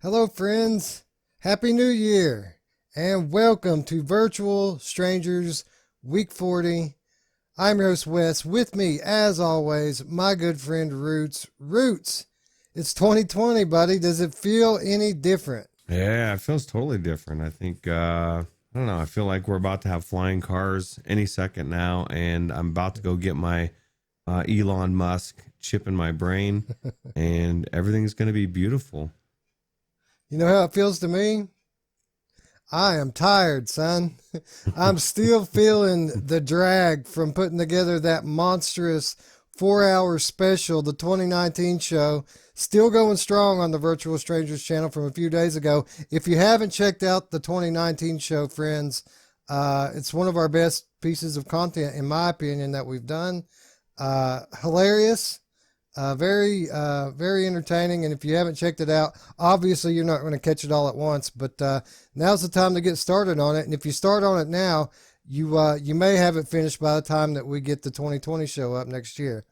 Hello, friends. Happy New Year, and welcome to Virtual Strangers Week 40. I'm your host, Wes. With me, as always, my good friend, Ruuts. Ruuts, it's 2020, buddy. Does it feel any different? Yeah, it feels totally different. I think, I don't know. I feel like we're about to have flying cars any second now, and I'm about to go get my Elon Musk chip in my brain, and everything's going to be beautiful. You know how it feels to me? I am tired, son. I'm still feeling the drag from putting together that monstrous 4 hour special, the 2019 show. Still going strong on the Virtual Strangers channel from a few days ago. If you haven't checked out the 2019 show, friends, it's one of our best pieces of content, in my opinion, that we've done. Hilarious. Very entertaining. And if you haven't checked it out, obviously you're not going to catch it all at once, but now's the time to get started on it. And if you start on it now, you may have it finished by the time that we get the 2020 show up next year.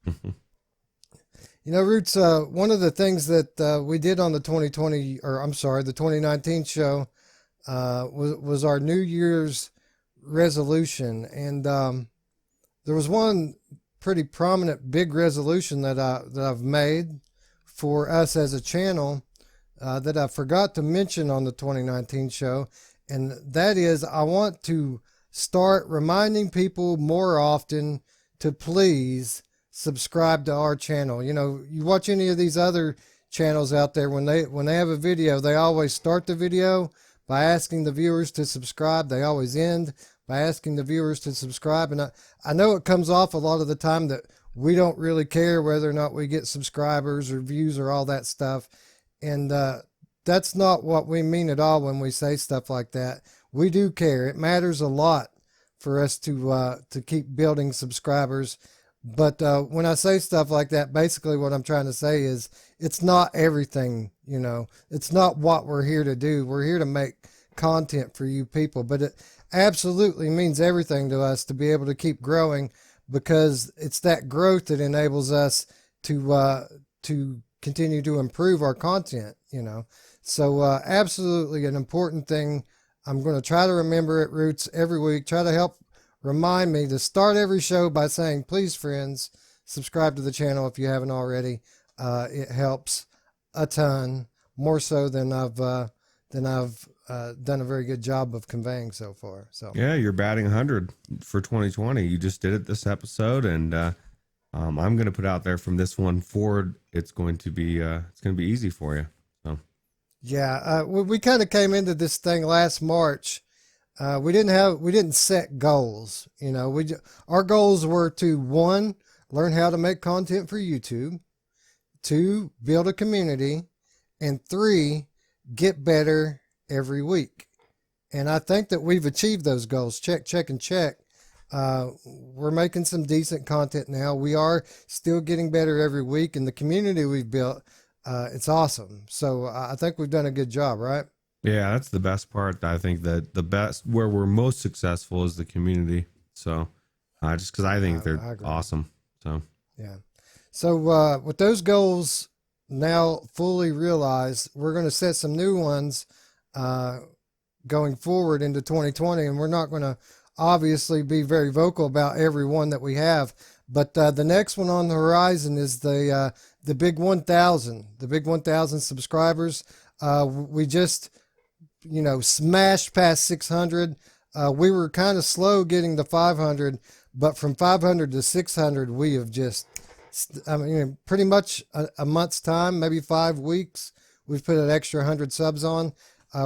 You know, Roots, one of the things that we did on the 2019 show was our New Year's resolution. And there was one pretty prominent big resolution that I've made for us as a channel that I forgot to mention on the 2019 show, and that is I want to start reminding people more often to please subscribe to our channel. You know, you watch any of these other channels out there, when they have a video, they always start the video by asking the viewers to subscribe. They always end by asking the viewers to subscribe. And I know it comes off a lot of the time that we don't really care whether or not we get subscribers or views or all that stuff. And that's not what we mean at all when we say stuff like that. We do care. It matters a lot for us to keep building subscribers. But when I say stuff like that, basically what I'm trying to say is it's not everything, you know. It's not what we're here to do. We're here to make content for you people. But it absolutely means everything to us to be able to keep growing, because it's that growth that enables us to continue to improve our content, you know. So absolutely an important thing. I'm going to try to remember it, Roots, every week. Try to help remind me to start every show by saying, please, friends, subscribe to the channel if you haven't already. It helps a ton, more so than I've done a very good job of conveying so far. So Yeah, you're batting 100 for 2020. You just did it this episode, and I'm going to put out there from this one forward, it's going to be easy for you. So yeah, we kind of came into this thing last March. We didn't set goals. You know, our goals were to, 1, learn how to make content for YouTube, 2, build a community, and 3, get better every week. And I think that we've achieved those goals. Check, and check. We're making some decent content now. We are still getting better every week, and the community we've built, it's awesome. So I think we've done a good job, right? yeah, that's the best part. I think that the best, where we're most successful, is the community. So just because I think they're awesome. So yeah. So with those goals now fully realized, we're going to set some new ones going forward into 2020, and we're not going to obviously be very vocal about every one that we have, but the next one on the horizon is the big 1,000, the big 1,000 subscribers. We just, you know, smashed past 600. We were kind of slow getting to 500, but from 500 to 600, we have just, I mean, pretty much a month's time, maybe 5 weeks, we've put an extra 100 subs on.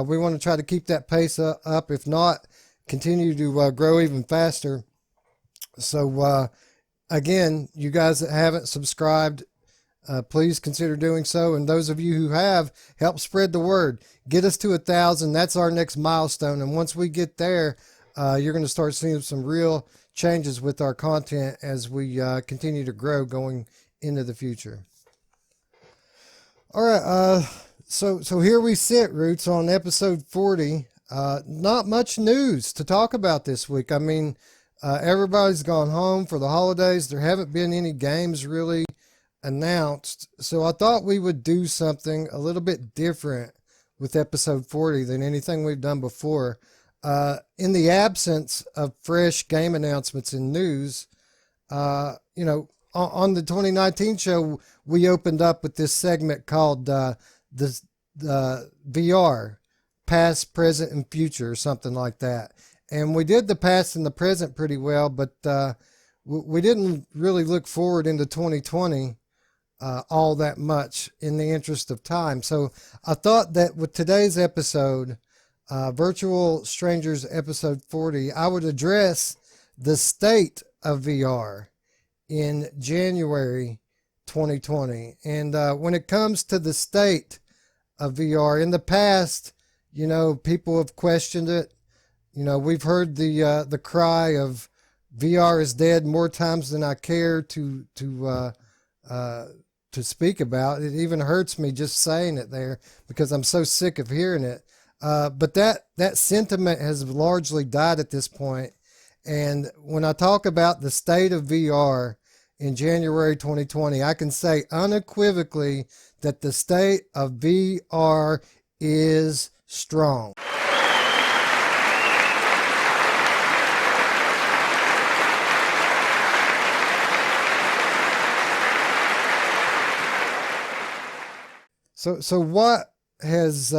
We want to try to keep that pace up. If not, continue to grow even faster. So again, you guys that haven't subscribed, please consider doing so. And those of you who have, help spread the word. Get us to 1,000. That's our next milestone. And once we get there, you're going to start seeing some real changes with our content as we continue to grow going into the future. All right. So here we sit, Roots, on episode 40. Not much news to talk about this week. I mean, everybody's gone home for the holidays. There haven't been any games really Unannounced. So I thought we would do something a little bit different with episode 40 than anything we've done before. In the absence of fresh game announcements and news, on the 2019 show, we opened up with this segment called the VR, past, present, and future, or something like that. And we did the past and the present pretty well, but we didn't really look forward into 2020 all that much in the interest of time. So I thought that with today's episode, Virtual Strangers episode 40, I would address the state of VR in January 2020. And when it comes to the state of VR, in the past, people have questioned it. We've heard the cry of VR is dead more times than I care to speak about. It even hurts me just saying it there because I'm so sick of hearing it. But that sentiment has largely died at this point. And when I talk about the state of VR in January 2020, I can say unequivocally that the state of VR is strong. So what has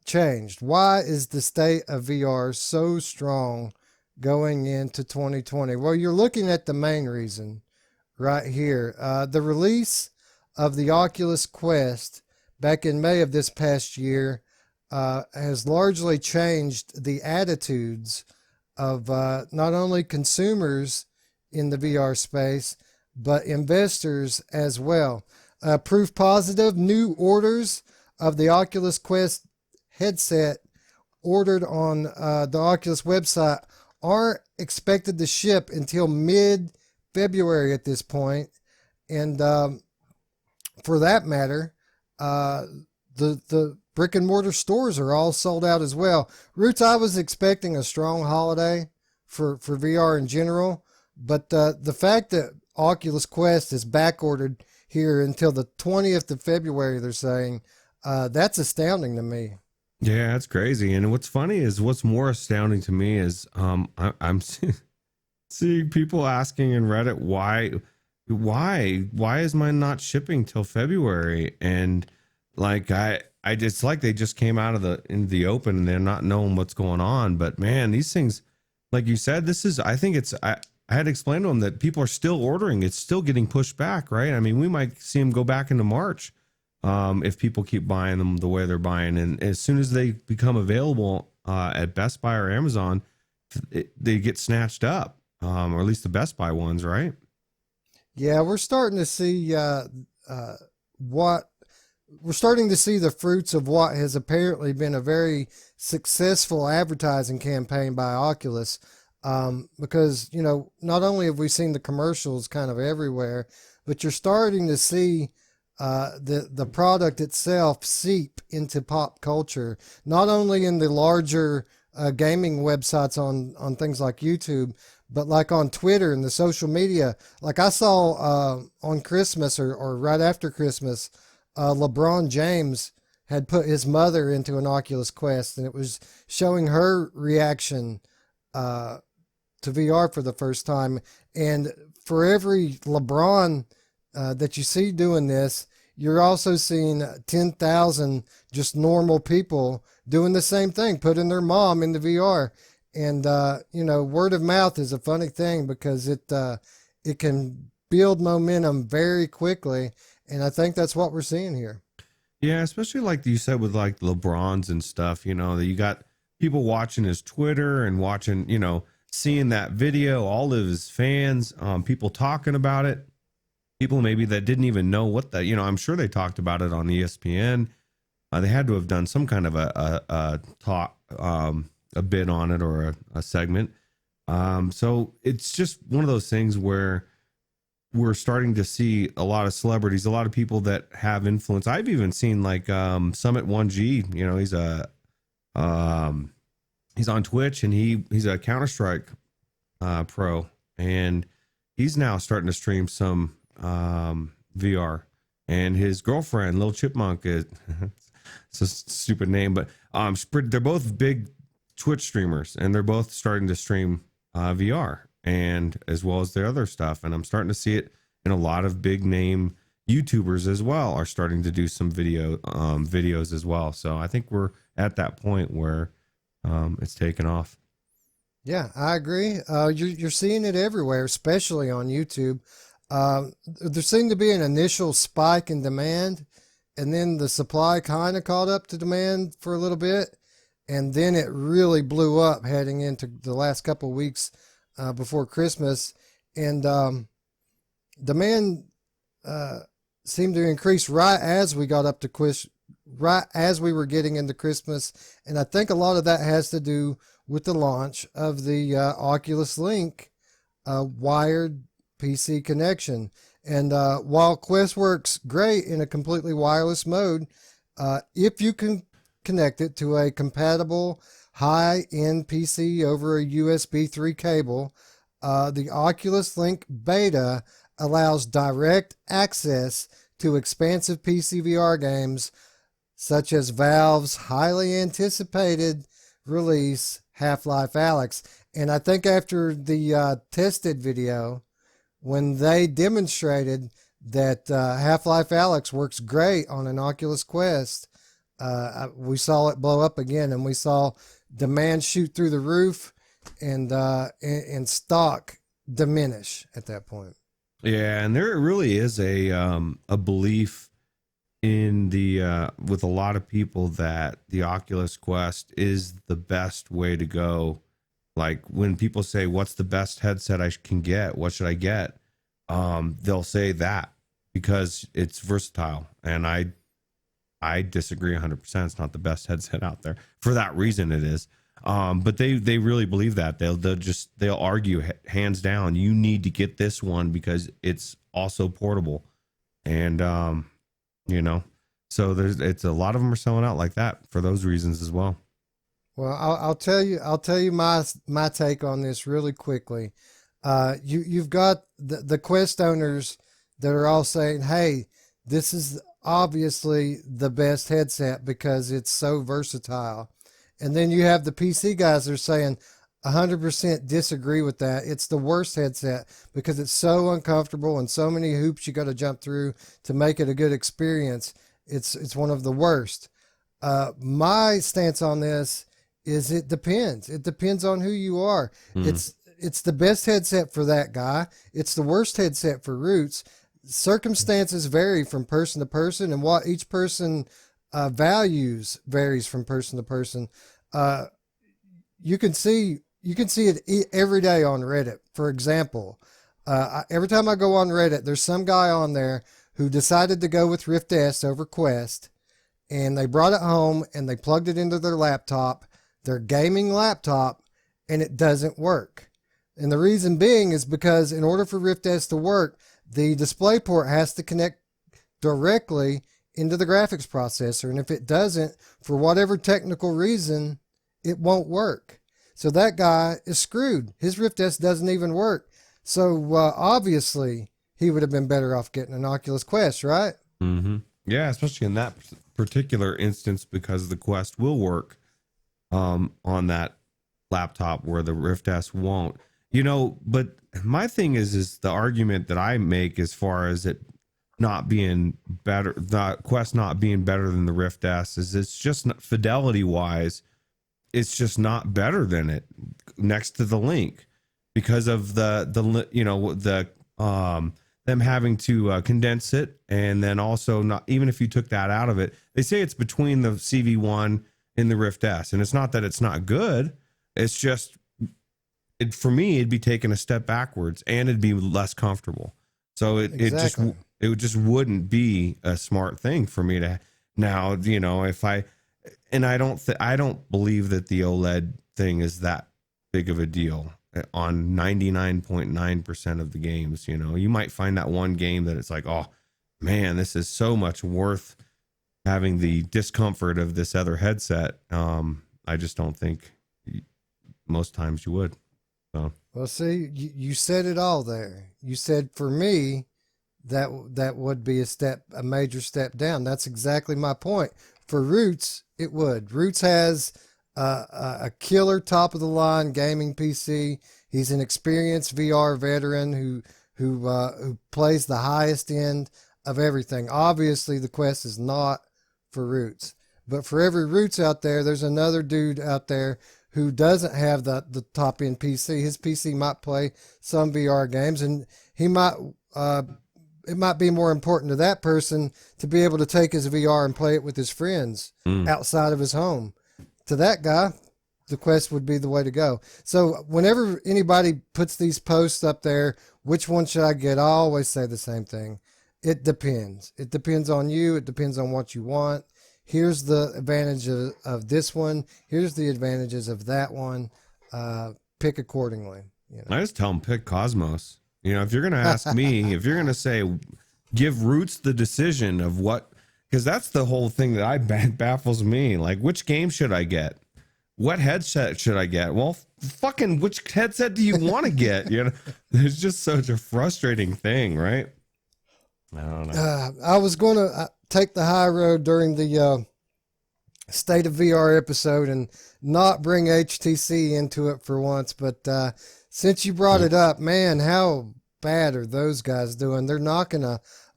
changed? Why is the state of VR so strong going into 2020? Well, you're looking at the main reason right here. The release of the Oculus Quest back in May of this past year has largely changed the attitudes of not only consumers in the VR space, but investors as well. Proof positive, new orders of the Oculus Quest headset ordered on the Oculus website aren't expected to ship until mid-February at this point. And for that matter, the brick and mortar stores are all sold out as well. Ruuts, I was expecting a strong holiday for VR in general, but the fact that Oculus Quest is back ordered here until the 20th of February, they're saying, that's astounding to me. Yeah, it's crazy. And what's funny is what's more astounding to me is I'm seeing people asking in Reddit why is mine not shipping till February? And like it's like they just came out of into the open and they're not knowing what's going on. But man, these things, like you said, I had explained to them that people are still ordering. It's still getting pushed back, right? I mean, we might see them go back into March if people keep buying them the way they're buying. And as soon as they become available at Best Buy or Amazon, they get snatched up, or at least the Best Buy ones, right? Yeah, we're starting to see we're starting to see the fruits of what has apparently been a very successful advertising campaign by Oculus. Because, not only have we seen the commercials kind of everywhere, but you're starting to see the product itself seep into pop culture, not only in the larger gaming websites on things like YouTube, but like on Twitter and the social media. Like I saw on Christmas or right after Christmas, LeBron James had put his mother into an Oculus Quest, and it was showing her reaction to VR for the first time. And for every LeBron that you see doing this, you're also seeing 10,000 just normal people doing the same thing, putting their mom into VR. And word of mouth is a funny thing because it can build momentum very quickly, and I think that's what we're seeing here. Yeah, especially like you said with like LeBrons and stuff. That you got people watching his Twitter and watching, seeing that video, all of his fans, people talking about it, people maybe that didn't even know what that, I'm sure they talked about it on ESPN. They had to have done some kind of a talk, a bit on it or a segment. So it's just one of those things where we're starting to see a lot of celebrities, a lot of people that have influence. I've even seen like Summit 1G, he's on Twitch and he's a Counter-Strike pro, and he's now starting to stream some VR. and his girlfriend, Little Chipmunk, is it's a stupid name, but they're both big Twitch streamers, and they're both starting to stream VR and as well as their other stuff. And I'm starting to see it in a lot of big name YouTubers as well are starting to do some videos as well. So I think we're at that point where it's taken off. Yeah, I agree. You're seeing it everywhere, especially on YouTube. There seemed to be an initial spike in demand, and then the supply kind of caught up to demand for a little bit, and then it really blew up heading into the last couple of weeks before Christmas, and demand seemed to increase right as we got up to right as we were getting into Christmas, and I think a lot of that has to do with the launch of the Oculus Link wired PC connection. And while Quest works great in a completely wireless mode, if you can connect it to a compatible high-end PC over a USB 3 cable, the Oculus Link Beta allows direct access to expansive PC VR games such as Valve's highly anticipated release Half-Life Alyx. And I think after the tested video, when they demonstrated that Half-Life Alyx works great on an Oculus Quest, we saw it blow up again, and we saw demand shoot through the roof and stock diminish at that point. Yeah, and there really is a belief in the with a lot of people that the Oculus Quest is the best way to go. Like when people say, "What's the best headset I can get? What should I get?" They'll say that because it's versatile, and I disagree 100%. It's not the best headset out there. For that reason, it is. But they really believe that. They'll argue hands down, you need to get this one because it's also portable. And so it's a lot of them are selling out like that for those reasons as well. Well, I'll tell you my take on this really quickly. You've got the Quest owners that are all saying, "Hey, this is obviously the best headset because it's so versatile." And then you have the PC guys that are saying 100% disagree with that. It's the worst headset because it's so uncomfortable and so many hoops you got to jump through to make it a good experience. It's one of the worst. My stance on this is it depends. It depends on who you are. It's the best headset for that guy. It's the worst headset for Ruuts. Circumstances vary from person to person, and what each person values varies from person to person. You can see it every day on Reddit. For example, every time I go on Reddit, there's some guy on there who decided to go with Rift S over Quest, and they brought it home and they plugged it into their gaming laptop, and it doesn't work. And the reason being is because in order for Rift S to work, the DisplayPort has to connect directly into the graphics processor. And if it doesn't, for whatever technical reason, it won't work. So that guy is screwed. His Rift S doesn't even work. So obviously, he would have been better off getting an Oculus Quest, right? Mm-hmm. Yeah, especially in that particular instance because the Quest will work on that laptop where the Rift S won't. But my thing is the argument that I make as far as it not being better, the Quest not being better than the Rift S, is it's just not, fidelity wise, it's just not better than it next to the Link because of them having to condense it, and then also not, even if you took that out of it, they say it's between the CV1 and the Rift S, and it's not that it's not good, it's just for me it'd be taking a step backwards and it'd be less comfortable. So it just wouldn't be a smart thing for me to now, I don't believe that the OLED thing is that big of a deal on 99.9% of the games. You might find that one game that it's like, oh man, this is so much worth having the discomfort of this other headset. I just don't think most times you would. So. Well, see, you said it all there. You said for me, that would be a major step down. That's exactly my point. For Ruuts, it would. Ruuts has a killer top of the line gaming PC. He's an experienced VR veteran who plays the highest end of everything. Obviously, the Quest is not for Ruuts, but for every Ruuts out there, there's another dude out there who doesn't have the top end PC. His PC might play some VR games, and he might it might be more important to that person to be able to take his VR and play it with his friends outside of his home. To that guy, the Quest would be the way to go. So whenever anybody puts these posts up there, which one should I get? I always say the same thing. It depends. It depends on you. It depends on what you want. Here's the advantage of this one. Here's the advantages of that one. Pick accordingly. You know? I just tell them pick Cosmos. You know, if you're going to ask me, if you're going to say, give Ruuts the decision of what, because that's the whole thing that baffles me. Like, which game should I get? What headset should I get? Well, fucking, which headset do you want to get? You know, there's just such a frustrating thing, right? I don't know. I was going to take the high road during the State of VR episode and not bring HTC into it for once, but since you brought it up, man, how bad are those guys doing? They're knocking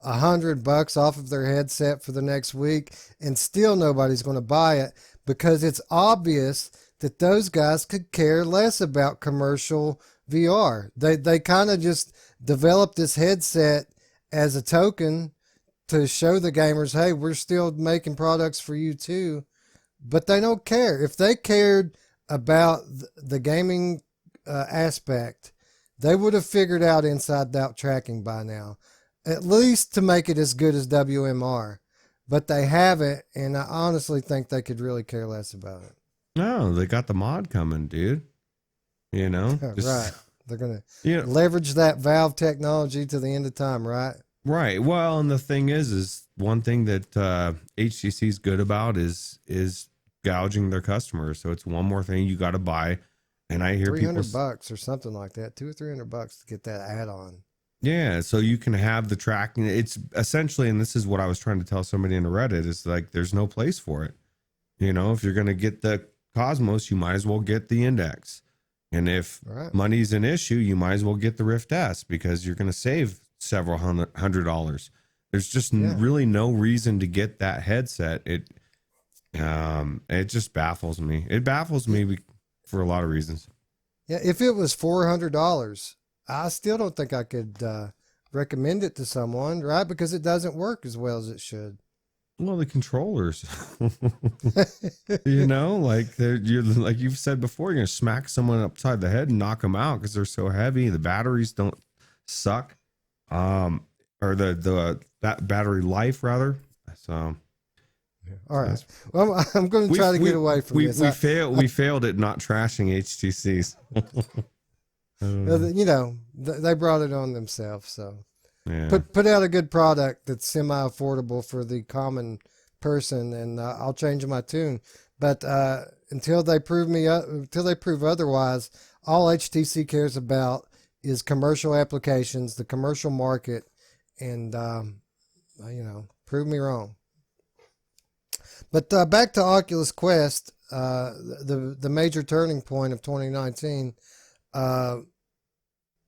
$100 off of their headset for the next week, and still nobody's going to buy it because it's obvious that those guys could care less about commercial VR. They kind of just developed this headset as a token to show the gamers, hey, we're still making products for you too, but they don't care. If they cared about the gaming aspect, they would have figured out inside out tracking by now, at least to make it as good as WMR, but they haven't, and I honestly think they could really care less about it. No, they got the mod coming, dude. You know, right? They're gonna leverage that Valve technology to the end of time, right? Right. Well, and the thing is one thing that HTC is good about is gouging their customers. So it's one more thing you got to buy. And I hear $300 or something like that, $200 or $300 to get that add-on. Yeah, so you can have the tracking. It's essentially, and this is what I was trying to tell somebody in the Reddit, is like there's no place for it. You know, if you're going to get the Cosmos, you might as well get the Index. And if money's an issue, you might as well get the Rift S because you're going to save several $100. There's just really no reason to get that headset. It just baffles me. It baffles me for a lot of reasons. Yeah, if it was $400, I still don't think I could recommend it to someone, right? Because it doesn't work as well as it should. Well, the controllers, you know, like you're like you've said before, you're gonna smack someone upside the head and knock them out because they're so heavy. The batteries don't suck, or the battery life rather. So. All right. Well, I'm going to try to get away from this. We failed at not trashing HTCs. You know, they brought it on themselves. So put out a good product that's semi-affordable for the common person, and I'll change my tune. But until they prove otherwise, all HTC cares about is commercial applications, the commercial market, and you know, prove me wrong. But back to Oculus Quest, the major turning point of 2019.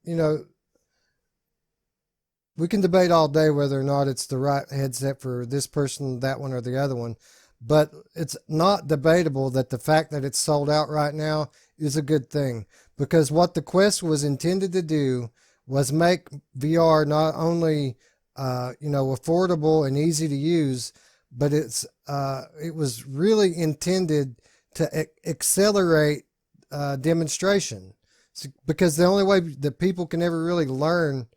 You know, we can debate all day whether or not it's the right headset for this person, that one, or the other one. But it's not debatable that the fact that it's sold out right now is a good thing, because what the Quest was intended to do was make VR not only you know, affordable and easy to use, but it was really intended to accelerate demonstration, because the only way that people can ever really learn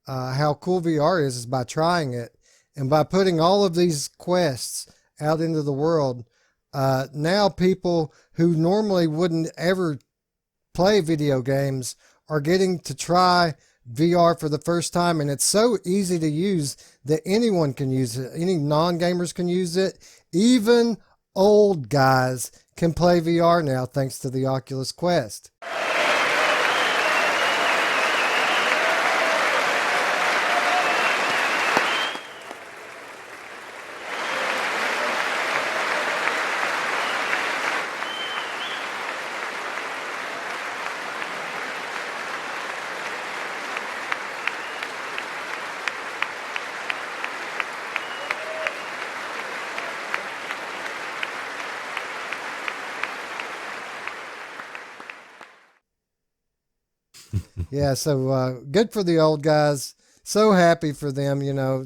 how cool VR is by trying it, and by putting all of these quests out into the world. Now people who normally wouldn't ever play video games are getting to try VR for the first time, and it's so easy to use that anyone can use it. Any non-gamers can use it. Even old guys can play VR now thanks to the Oculus Quest. Yeah, so good for the old guys. So happy for them. You know,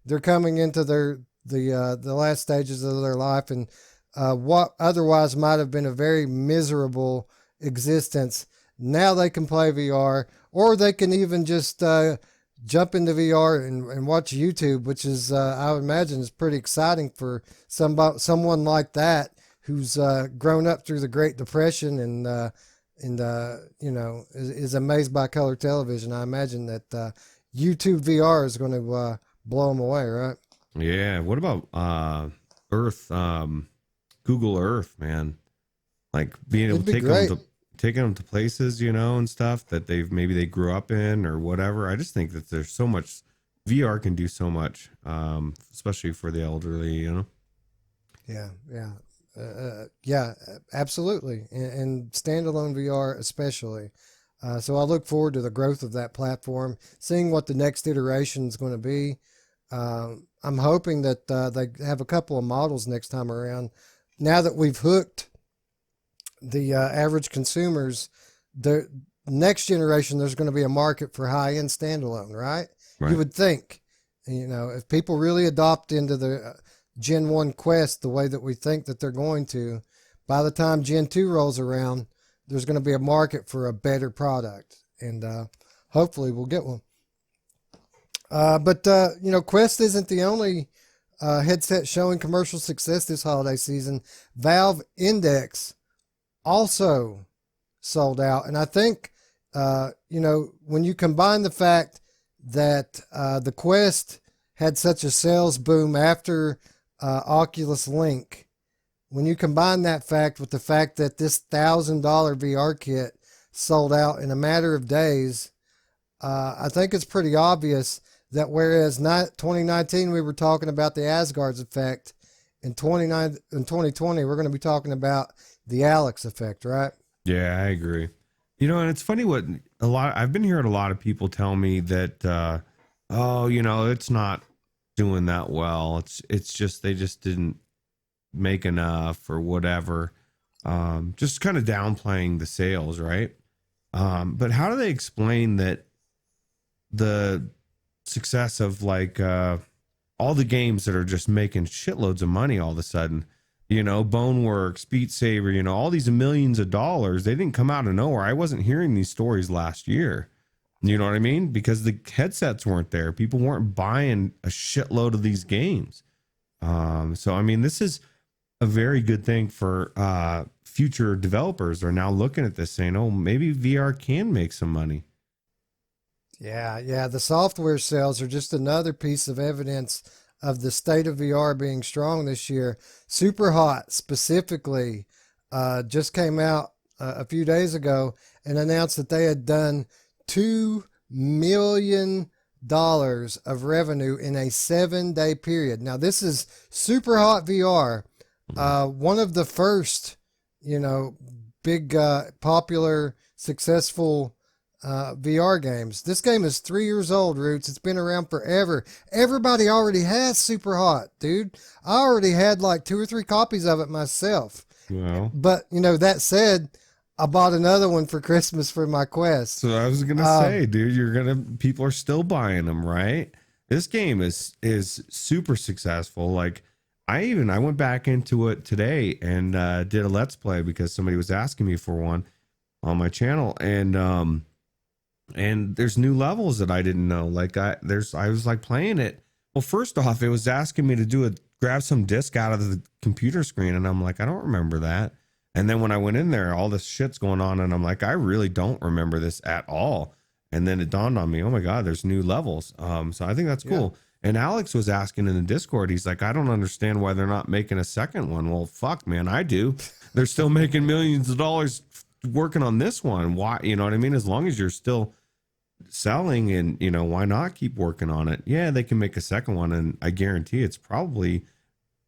they're coming into the last stages of their life, and what otherwise might have been a very miserable existence. Now they can play VR, or they can even just jump into VR and watch YouTube, which is I would imagine is pretty exciting for someone like that who's grown up through the Great Depression and you know is amazed by color television. I imagine that YouTube VR is going to blow them away, right? Yeah. What about Earth? Google Earth, man. Like being able It'd to be great. taking them to places, you know, and stuff that maybe they grew up in or whatever. I just think that there's so much VR can do so much, especially for the elderly, you know. Yeah, yeah, yeah, absolutely, and standalone VR especially. So I look forward to the growth of that platform, seeing what the next iteration is going to be. I'm hoping that they have a couple of models next time around. Now that we've hooked the average consumers, the next generation, there's going to be a market for high-end standalone, right? Right. You would think, you know, if people really adopt into the Gen 1 Quest the way that we think that they're going to, by the time Gen 2 rolls around, there's going to be a market for a better product, and hopefully we'll get one. But you know, Quest isn't the only headset showing commercial success this holiday season. Valve Index also sold out, and I think you know, when you combine the fact that the Quest had such a sales boom after Oculus Link, when you combine that fact with the fact that this $1,000 VR kit sold out in a matter of days, I think it's pretty obvious that whereas 2019 we were talking about the Asgard's effect, in 2020 we're going to be talking about the Alex effect, right? Yeah, I agree. You know, and it's funny what I've been hearing a lot of people tell me that, oh, you know, it's not doing that well. It's just, they just didn't make enough or whatever. Just kind of downplaying the sales, right? But how do they explain that the success of like all the games that are just making shitloads of money all of a sudden, you know, Boneworks, Beat Saber, you know, all these millions of dollars, they didn't come out of nowhere. I wasn't hearing these stories last year. You know what I mean? Because the headsets weren't there. People weren't buying a shitload of these games. So, I mean, this is a very good thing for future developers are now looking at this saying, oh, maybe VR can make some money. Yeah, yeah. The software sales are just another piece of evidence of the state of VR being strong this year. Superhot specifically just came out a few days ago and announced that they had done $2 million of revenue in a 7-day period. Now, this is Superhot VR, one of the first, you know, big, popular, successful VR games. This game is 3 years old, Roots. It's been around forever. Everybody already has Superhot, dude. I already had like 2 or 3 copies of it myself. Well, But, you know, that said, I bought another one for Christmas for my Quest. so I was gonna say, dude, people are still buying them, right? This game is super successful. Like I went back into it today and did a let's play because somebody was asking me for one on my channel, and there's new levels that I didn't know. Like I was like playing it. Well, first off, it was asking me to grab some disc out of the computer screen, and I'm like, I don't remember that. And then when I went in there, all this shit's going on, and I'm like, I really don't remember this at all. And then it dawned on me, oh my God, there's new levels. So I think that's cool. Yeah. And Alex was asking in the Discord, he's like, I don't understand why they're not making a second one. Well, fuck, man, I do. They're still making millions of dollars working on this one. Why? You know what I mean? As long as you're still selling, and you know, why not keep working on it? Yeah, they can make a second one, and I guarantee it's probably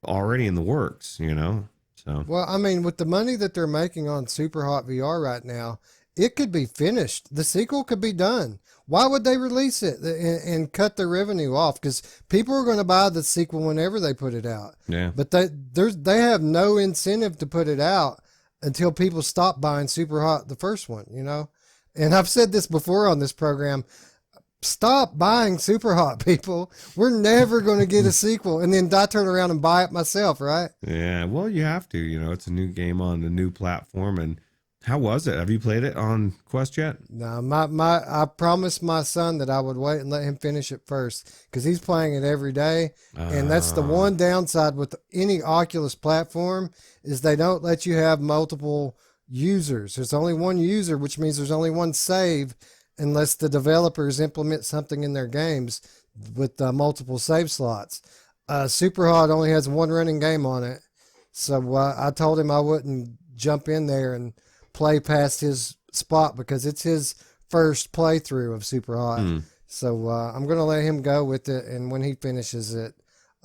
already in the works, you know. So well, I mean, with the money that they're making on Superhot VR right now, it could be finished. The sequel could be done. Why would they release it and cut their revenue off? Because people are going to buy the sequel whenever they put it out. Yeah, but they have no incentive to put it out until people stop buying Superhot, the first one. You know, And I've said this before on this program. Stop buying Superhot, people. We're never going to get a sequel. And then I turn around and buy it myself, right? Yeah, well, you have to. You know, it's a new game on a new platform. And how was it? Have you played it on Quest yet? No, I promised my son that I would wait and let him finish it first because he's playing it every day. And that's the one downside with any Oculus platform is they don't let you have multiple users. There's only one user, which means there's only one save unless the developers implement something in their games with multiple save slots. Superhot only has one running game on it. So I told him I wouldn't jump in there and play past his spot because it's his first playthrough of Superhot. So I'm going to let him go with it. And when he finishes it,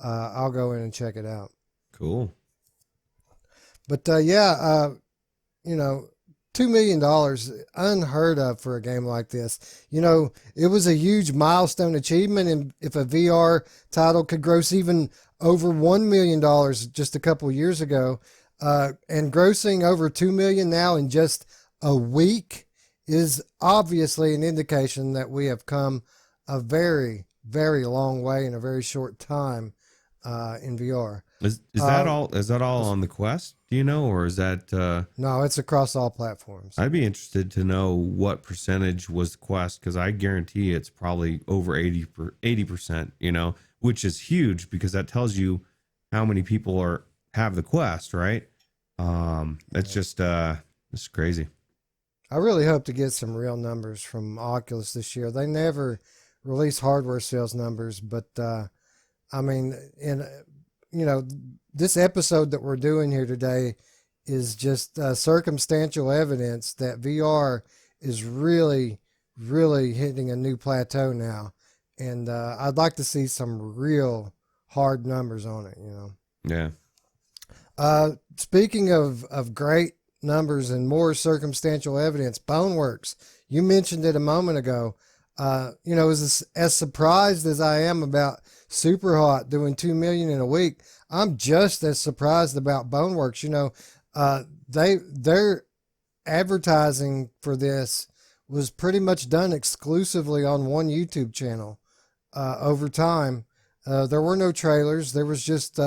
I'll go in and check it out. Cool. But you know, $2 million, unheard of for a game like this. You know, it was a huge milestone achievement. And if a VR title could gross even over $1 million just a couple years ago, and grossing over $2 million now in just a week is obviously an indication that we have come a very, very long way in a very short time in VR. Is that all? Is that all on the Quest? Do you know, or is that? No, it's across all platforms. I'd be interested to know what percentage was the Quest, because I guarantee it's probably over 80%. You know, which is huge because that tells you how many people have the Quest, right? It's just it's crazy. I really hope to get some real numbers from Oculus this year. They never release hardware sales numbers, but I mean, you know, this episode that we're doing here today is just circumstantial evidence that VR is really, really hitting a new plateau now. And I'd like to see some real hard numbers on it, you know. Yeah. Speaking of great numbers and more circumstantial evidence, Boneworks, you mentioned it a moment ago. You know, as surprised as I am about Superhot doing 2 million in a week, I'm just as surprised about Boneworks. You know, their advertising for this was pretty much done exclusively on one YouTube channel. Over time, there were no trailers. There was just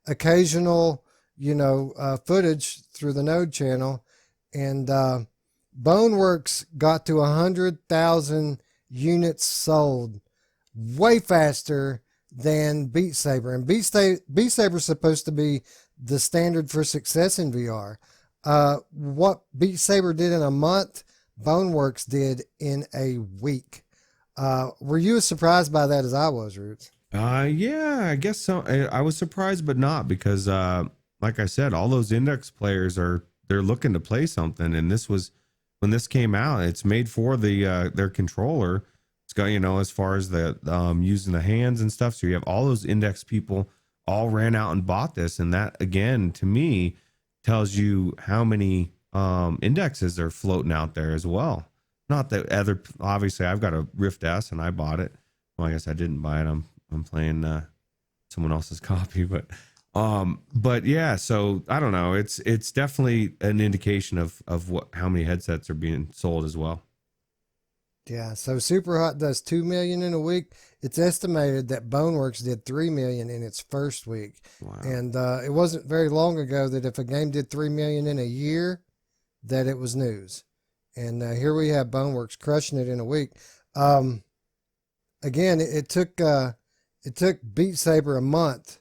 occasional, you know, footage through the Node channel, and Boneworks got to 100,000 units sold way faster than Beat Saber. And Beat Saber is supposed to be the standard for success in VR. What Beat Saber did in a month, Boneworks did in a week. Were you as surprised by that as I was, Ruuts? Yeah, I guess so. I was surprised, but not, because like I said, all those index players they're looking to play something, and this was when this came out. It's made for their controller. It's got, you know, as far as the using the hands and stuff. So you have all those index people all ran out and bought this, and that again to me tells you how many indexes are floating out there as well. Not that other, obviously I've got a Rift S and I bought it. Well, I guess I didn't buy it. I'm playing someone else's copy, but yeah, so I don't know. It's definitely an indication of how many headsets are being sold as well. Yeah, so Superhot does 2 million in a week. It's estimated that Boneworks did 3 million in its first week. Wow. And it wasn't very long ago that if a game did 3 million in a year, that it was news. And here we have Boneworks crushing it in a week. Again, it took Beat Saber a month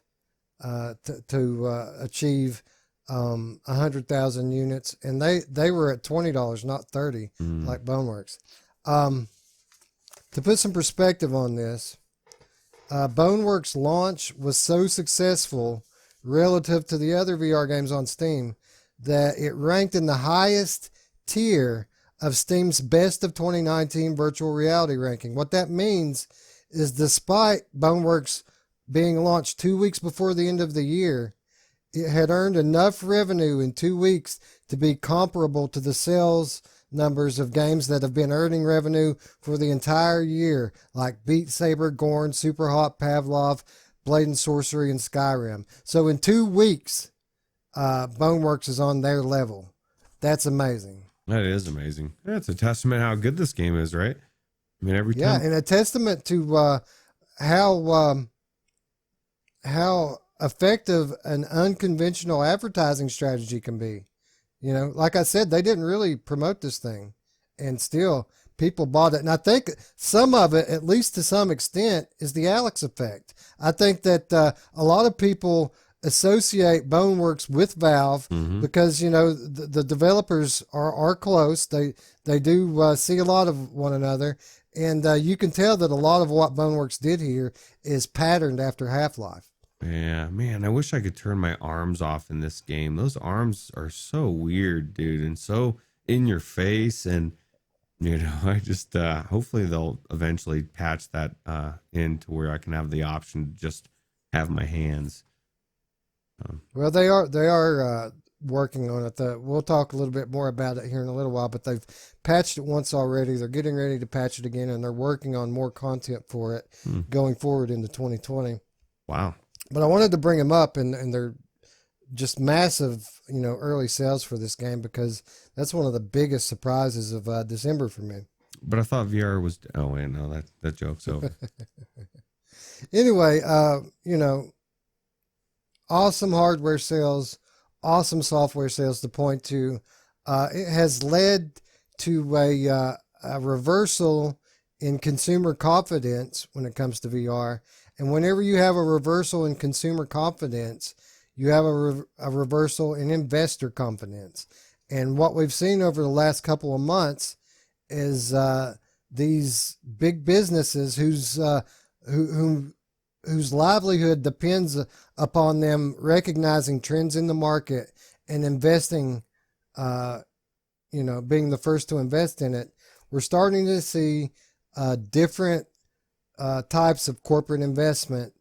to achieve 100,000 units, and they were at $20, not 30, like Boneworks. To put some perspective on this, Boneworks' launch was so successful relative to the other VR games on Steam that it ranked in the highest tier of Steam's Best of 2019 virtual reality ranking. What that means is despite Boneworks being launched 2 weeks before the end of the year, it had earned enough revenue in 2 weeks to be comparable to the sales numbers of games that have been earning revenue for the entire year, like Beat Saber, Gorn, Superhot, Pavlov, Blade and Sorcery, and Skyrim. So in 2 weeks, Boneworks is on their level. That's amazing. That is amazing. That's a testament how good this game is, right? I mean, every Yeah, time. and a testament to how how effective an unconventional advertising strategy can be. You know, like I said, they didn't really promote this thing, and still people bought it. And I think some of it, at least to some extent, is the Alex effect. I think that a lot of people associate Boneworks with Valve Mm-hmm. because the developers are close. They do see a lot of one another, and you can tell that a lot of what Boneworks did here is patterned after Half-Life. Yeah, man, I wish I could turn my arms off in this game. Those arms are so weird, dude, and so in your face. And, I just, hopefully they'll eventually patch that in to where I can have the option to just have my hands. Well, they are working on it. We'll talk a little bit more about it here in a little while, but they've patched it once already. They're getting ready to patch it again, and they're working on more content for it Hmm. going forward into 2020. Wow. But I wanted to bring them up, and they're just massive, early sales for this game because that's one of the biggest surprises of December for me. But I thought VR was, oh, wait, no, that joke's over. Anyway, awesome hardware sales, awesome software sales to point to. It has led to a reversal in consumer confidence when it comes to VR. And whenever you have a reversal in consumer confidence, you have a reversal in investor confidence. And what we've seen over the last couple of months is these big businesses whose livelihood depends upon them recognizing trends in the market and investing, being the first to invest in it. We're starting to see different types of corporate investment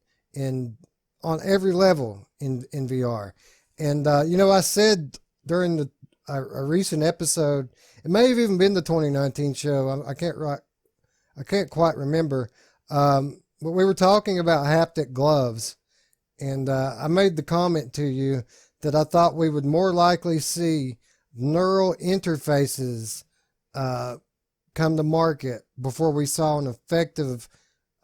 on every level in VR. And, I said during a recent episode, it may have even been the 2019 show. I can't quite remember. But we were talking about haptic gloves, and I made the comment to you that I thought we would more likely see neural interfaces come to market before we saw an effective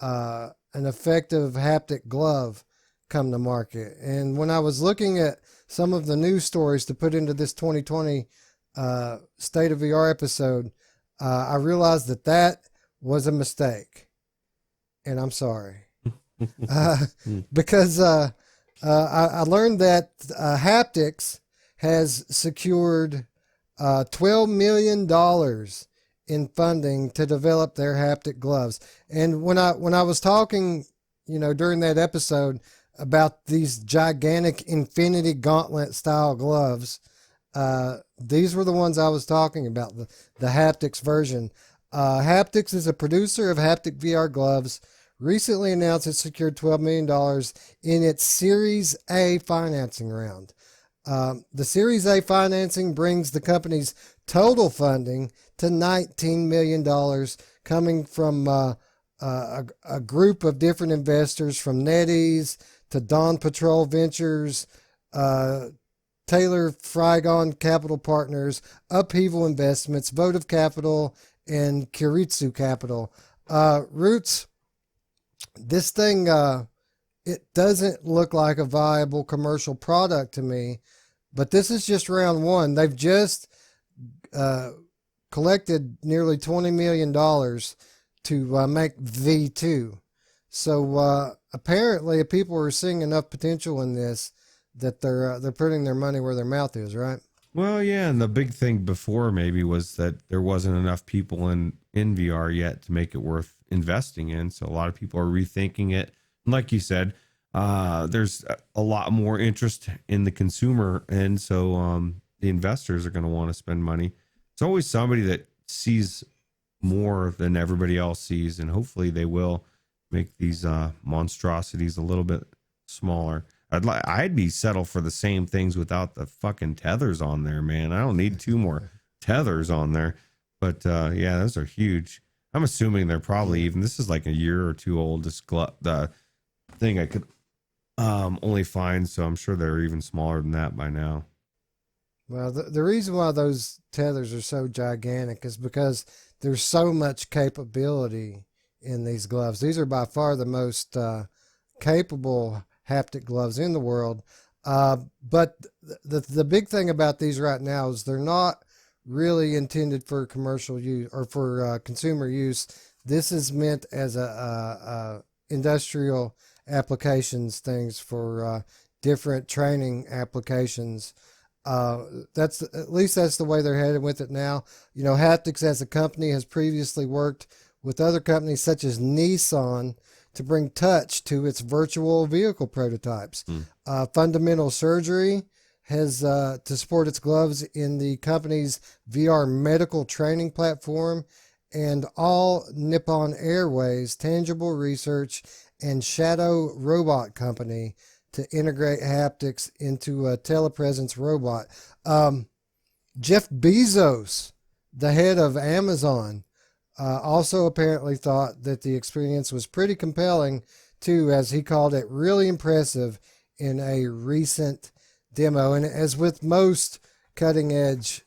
haptic glove come to market. And when I was looking at some of the news stories to put into this 2020 State of VR episode, I realized that was a mistake. And I'm sorry. Because I learned that HaptX has secured $12 million in funding to develop their haptic gloves. And when I was talking, during that episode about these gigantic infinity gauntlet style gloves, these were the ones I was talking about, the HaptX version. HaptX is a producer of haptic VR gloves. Recently announced it secured $12 million in its Series A financing round. The Series A financing brings the company's total funding to $19 million, coming from a group of different investors from NetEase to Dawn Patrol Ventures, Taylor Frygon Capital Partners, Upheaval Investments, Votive Capital, and Kiritsu Capital. Ruuts, this thing, it doesn't look like a viable commercial product to me, but this is just round one. They've just collected nearly $20 million to make V2. So apparently people are seeing enough potential in this that they're putting their money where their mouth is, right? Well, yeah, and the big thing before maybe was that there wasn't enough people in VR yet to make it worth investing in. So a lot of people are rethinking it. And like you said, there's a lot more interest in the consumer, and so the investors are going to want to spend money. It's always somebody that sees more than everybody else sees, and hopefully they will make these monstrosities a little bit smaller. I'd be settled for the same things without the fucking tethers on there, man. I don't need two more tethers on there. But yeah, those are huge. I'm assuming they're probably even, this is like a year or two old. This the thing I could only find, so I'm sure they're even smaller than that by now. Well, the reason why those tethers are so gigantic is because there's so much capability in these gloves. These are by far the most capable haptic gloves in the world. But the big thing about these right now is they're not really intended for commercial use or for consumer use. This is meant as a industrial applications things for different training applications. That's at least that's the way they're headed with it now. You know, HaptX as a company has previously worked with other companies such as Nissan to bring touch to its virtual vehicle prototypes. Fundamental Surgery has to support its gloves in the company's VR medical training platform, and All Nippon Airways Tangible Research and Shadow Robot Company to integrate haptics into a telepresence robot. Jeff Bezos, the head of Amazon, also apparently thought that the experience was pretty compelling too, as he called it really impressive in a recent demo. And as with most cutting edge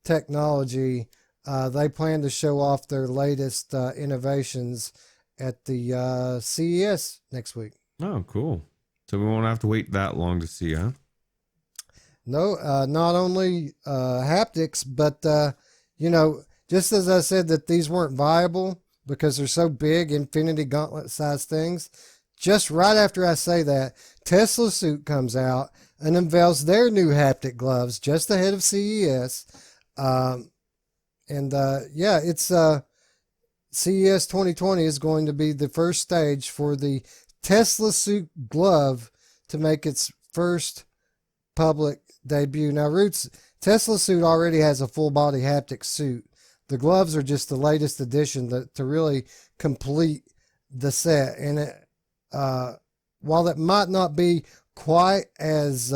technology, they plan to show off their latest innovations at the CES next week. Oh, cool. So we won't have to wait that long to see, huh? No, not only haptics, but, you know, just as I said that these weren't viable because they're so big, infinity gauntlet sized things, just right after I say that, TeslaSuit comes out and unveils their new haptic gloves just ahead of CES. Yeah, it's CES 2020 is going to be the first stage for the TeslaSuit glove to make its first public debut. Now, TeslaSuit already has a full body haptic suit. The gloves are just the latest addition to really complete the set. And while it might not be quite as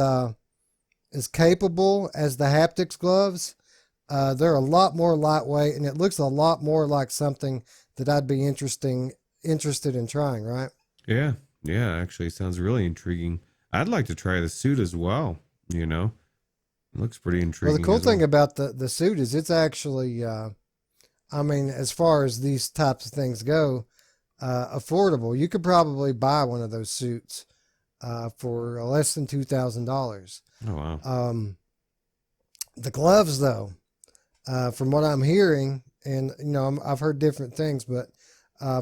capable as the haptics gloves, they're a lot more lightweight, and it looks a lot more like something that I'd be interested in trying, right? Yeah. Yeah, actually sounds really intriguing. I'd like to try the suit as well, you know. It looks pretty intriguing. Well, the cool thing about the suit is it's actually, I mean, as far as these types of things go, affordable. You could probably buy one of those suits for less than $2,000. Oh, wow. The gloves, though, from what I'm hearing, and you know, I've heard different things, but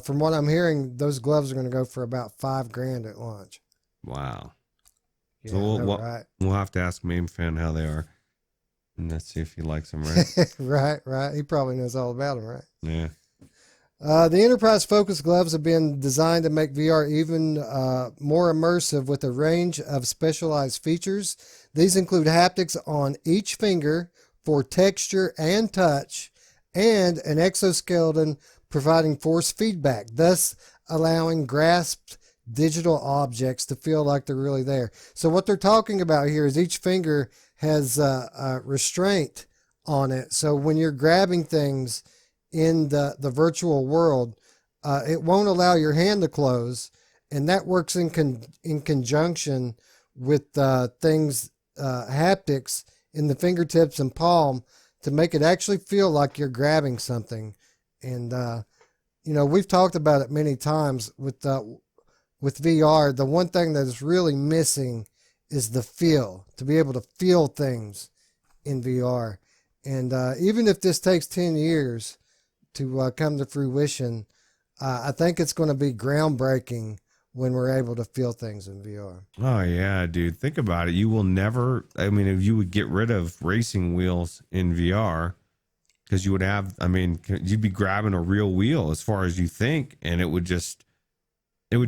from what I'm hearing, those gloves are going to go for about $5,000 at launch. Wow. Yeah, So right. we'll have to ask Main Fan how they are, and let's see if he likes them, right? Right. He probably knows all about them, right? Yeah. The Enterprise Focus gloves have been designed to make VR even more immersive with a range of specialized features. These include haptics on each finger for texture and touch, and an exoskeleton providing force feedback, thus allowing grasped digital objects to feel like they're really there. So what they're talking about here is each finger has a restraint on it. So when you're grabbing things in the virtual world, it won't allow your hand to close, and that works in conjunction with things haptics in the fingertips and palm to make it actually feel like you're grabbing something. And you know, we've talked about it many times with VR. The one thing that is really missing is the feel, to be able to feel things in VR. And even if this takes 10 years to come to fruition, I think it's going to be groundbreaking when we're able to feel things in VR. Oh yeah, dude. Think about it. You will never, I mean, if you would get rid of racing wheels in VR, because you would have, I mean, you'd be grabbing a real wheel as far as you think, and it would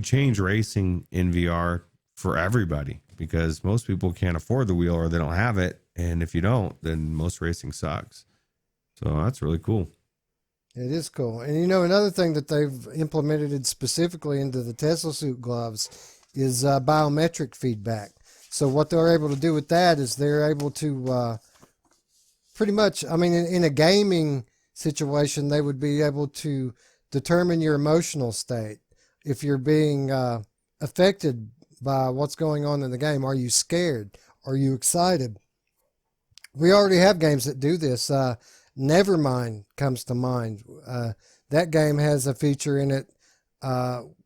change racing in VR for everybody, because most people can't afford the wheel or they don't have it. And if you don't, then most racing sucks. So that's really cool. It is cool. And you know, another thing that they've implemented specifically into the TeslaSuit gloves is biometric feedback. So what they're able to do with that is they're able to pretty much, I mean, in a gaming situation, they would be able to determine your emotional state. If you're being affected by what's going on in the game, are you scared? Are you excited? we already have games that do this. Nevermind comes to mind. That game has a feature in it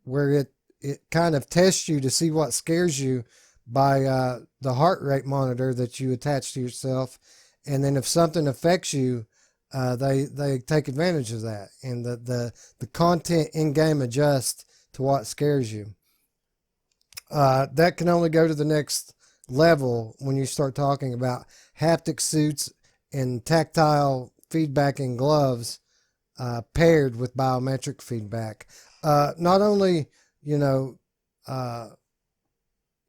where it kind of tests you to see what scares you by the heart rate monitor that you attach to yourself, and then if something affects you, they take advantage of that, and the content in game adjusts to what scares you. That can only go to the next level when you start talking about haptic suits and tactile feedback in gloves paired with biometric feedback. Not only,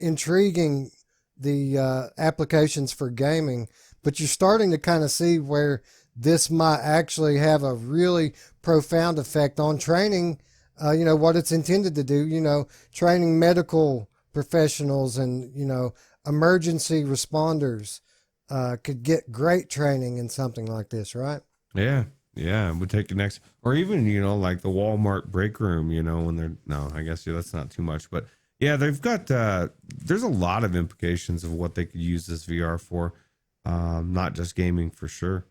intriguing the applications for gaming, but you're starting to kind of see where this might actually have a really profound effect on training, what it's intended to do, training medical professionals and, emergency responders could get great training in something like this, right? Yeah. Yeah. We'll take the next, or even, like the Walmart break room, when they're, no, I guess that's not too much, but yeah, they've got, there's a lot of implications of what they could use this VR for, not just gaming for sure.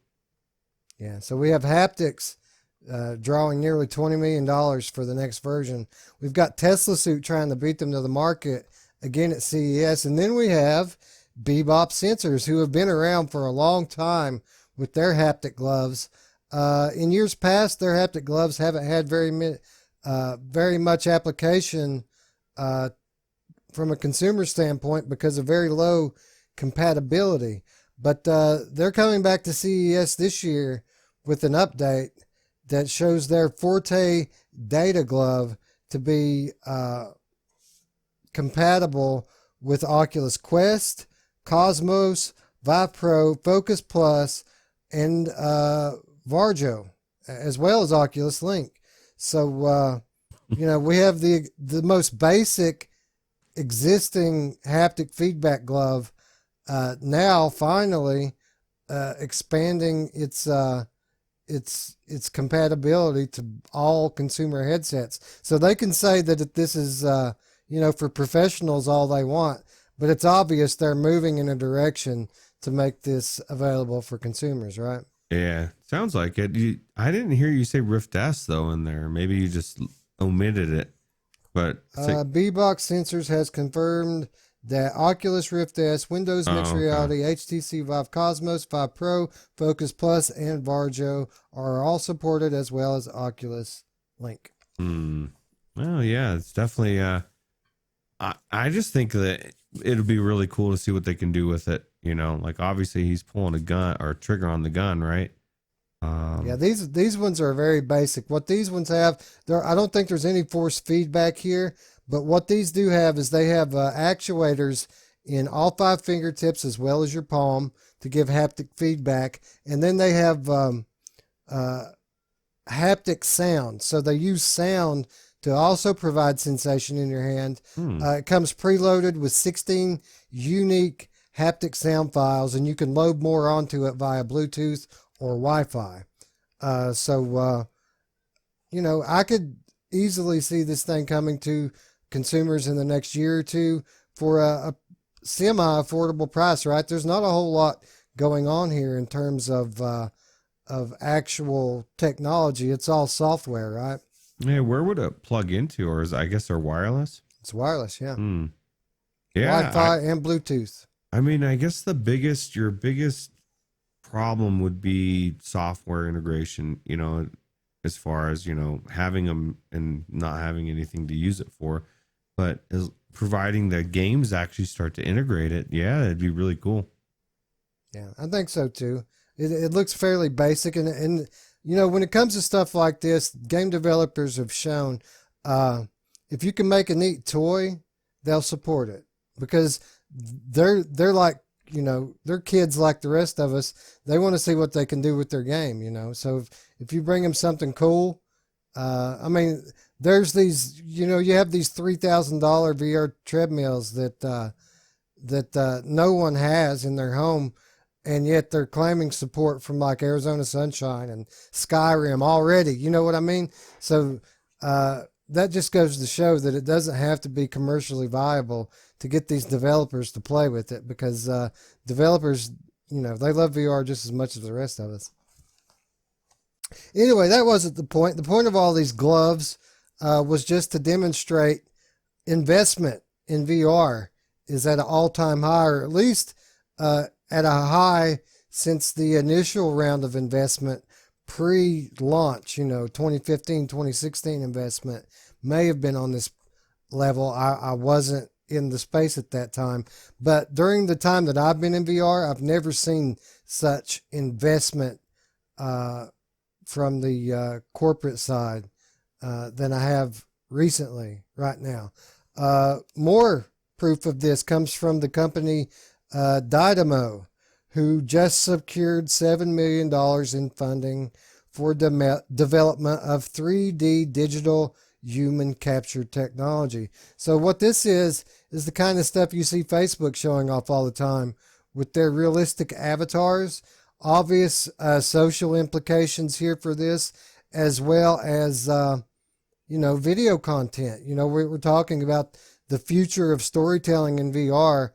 Yeah, so we have HaptX drawing nearly $20 million for the next version. We've got TeslaSuit trying to beat them to the market again at CES. And then we have BeBop Sensors, who have been around for a long time with their haptic gloves. In years past, their haptic gloves haven't had very much application from a consumer standpoint because of very low compatibility. But they're coming back to CES this year with an update that shows their Forte data glove to be compatible with Oculus Quest, Cosmos, Vive Pro, Focus Plus, and Varjo, as well as Oculus Link. So, we have the most basic existing haptic feedback glove now finally expanding its compatibility to all consumer headsets. So they can say that this is for professionals all they want, but it's obvious they're moving in a direction to make this available for consumers, right? Yeah, sounds like it. I didn't hear you say Rift S though in there. Maybe you just omitted it. But BeBop Sensors has confirmed that Oculus Rift S, Windows Mixed Reality, HTC Vive Cosmos, Vive Pro, Focus Plus, and Varjo are all supported, as well as Oculus Link. Well, yeah, it's definitely. I just think that it'll be really cool to see what they can do with it. Like obviously he's pulling a gun or trigger on the gun, right? Yeah, these ones are very basic. What these ones have, I don't think there's any force feedback here, but what these do have is they have actuators in all 5 fingertips as well as your palm to give haptic feedback, and then they have haptic sound. So they use sound to also provide sensation in your hand. It comes preloaded with 16 unique haptic sound files, and you can load more onto it via Bluetooth or Wi-Fi. I could easily see this thing coming to consumers in the next year or two for a semi-affordable price, right? There's not a whole lot going on here in terms of actual technology. It's all software, right? Yeah, where would it plug into? Or I guess they're wireless? It's wireless, yeah. Yeah, Wi-Fi and Bluetooth. I mean, I guess your biggest problem would be software integration, as far as, having them and not having anything to use it for. But as providing the games actually start to integrate it, yeah, it'd be really cool. Yeah, I think so too. It looks fairly basic, and when it comes to stuff like this, game developers have shown if you can make a neat toy, they'll support it, because they're like, they're kids like the rest of us. They want to see what they can do with their game, so if you bring them something cool, there's these, you have these $3,000 VR treadmills that no one has in their home, and yet they're claiming support from like Arizona Sunshine and Skyrim already. You know what I mean? So that just goes to show that it doesn't have to be commercially viable to get these developers to play with it, because developers, they love VR just as much as the rest of us. Anyway, that wasn't the point. The point of all these gloves was just to demonstrate investment in VR is at an all-time high, or at least at a high since the initial round of investment pre-launch, 2015, 2016 investment may have been on this level. I wasn't in the space at that time, but during the time that I've been in VR, I've never seen such investment from the corporate side than I have recently, right now. More proof of this comes from the company Didimo, who just secured $7 million in funding for development of 3D digital human capture technology. So what this is the kind of stuff you see Facebook showing off all the time with their realistic avatars. Obvious social implications here for this, as well as video content. We're talking about the future of storytelling in VR.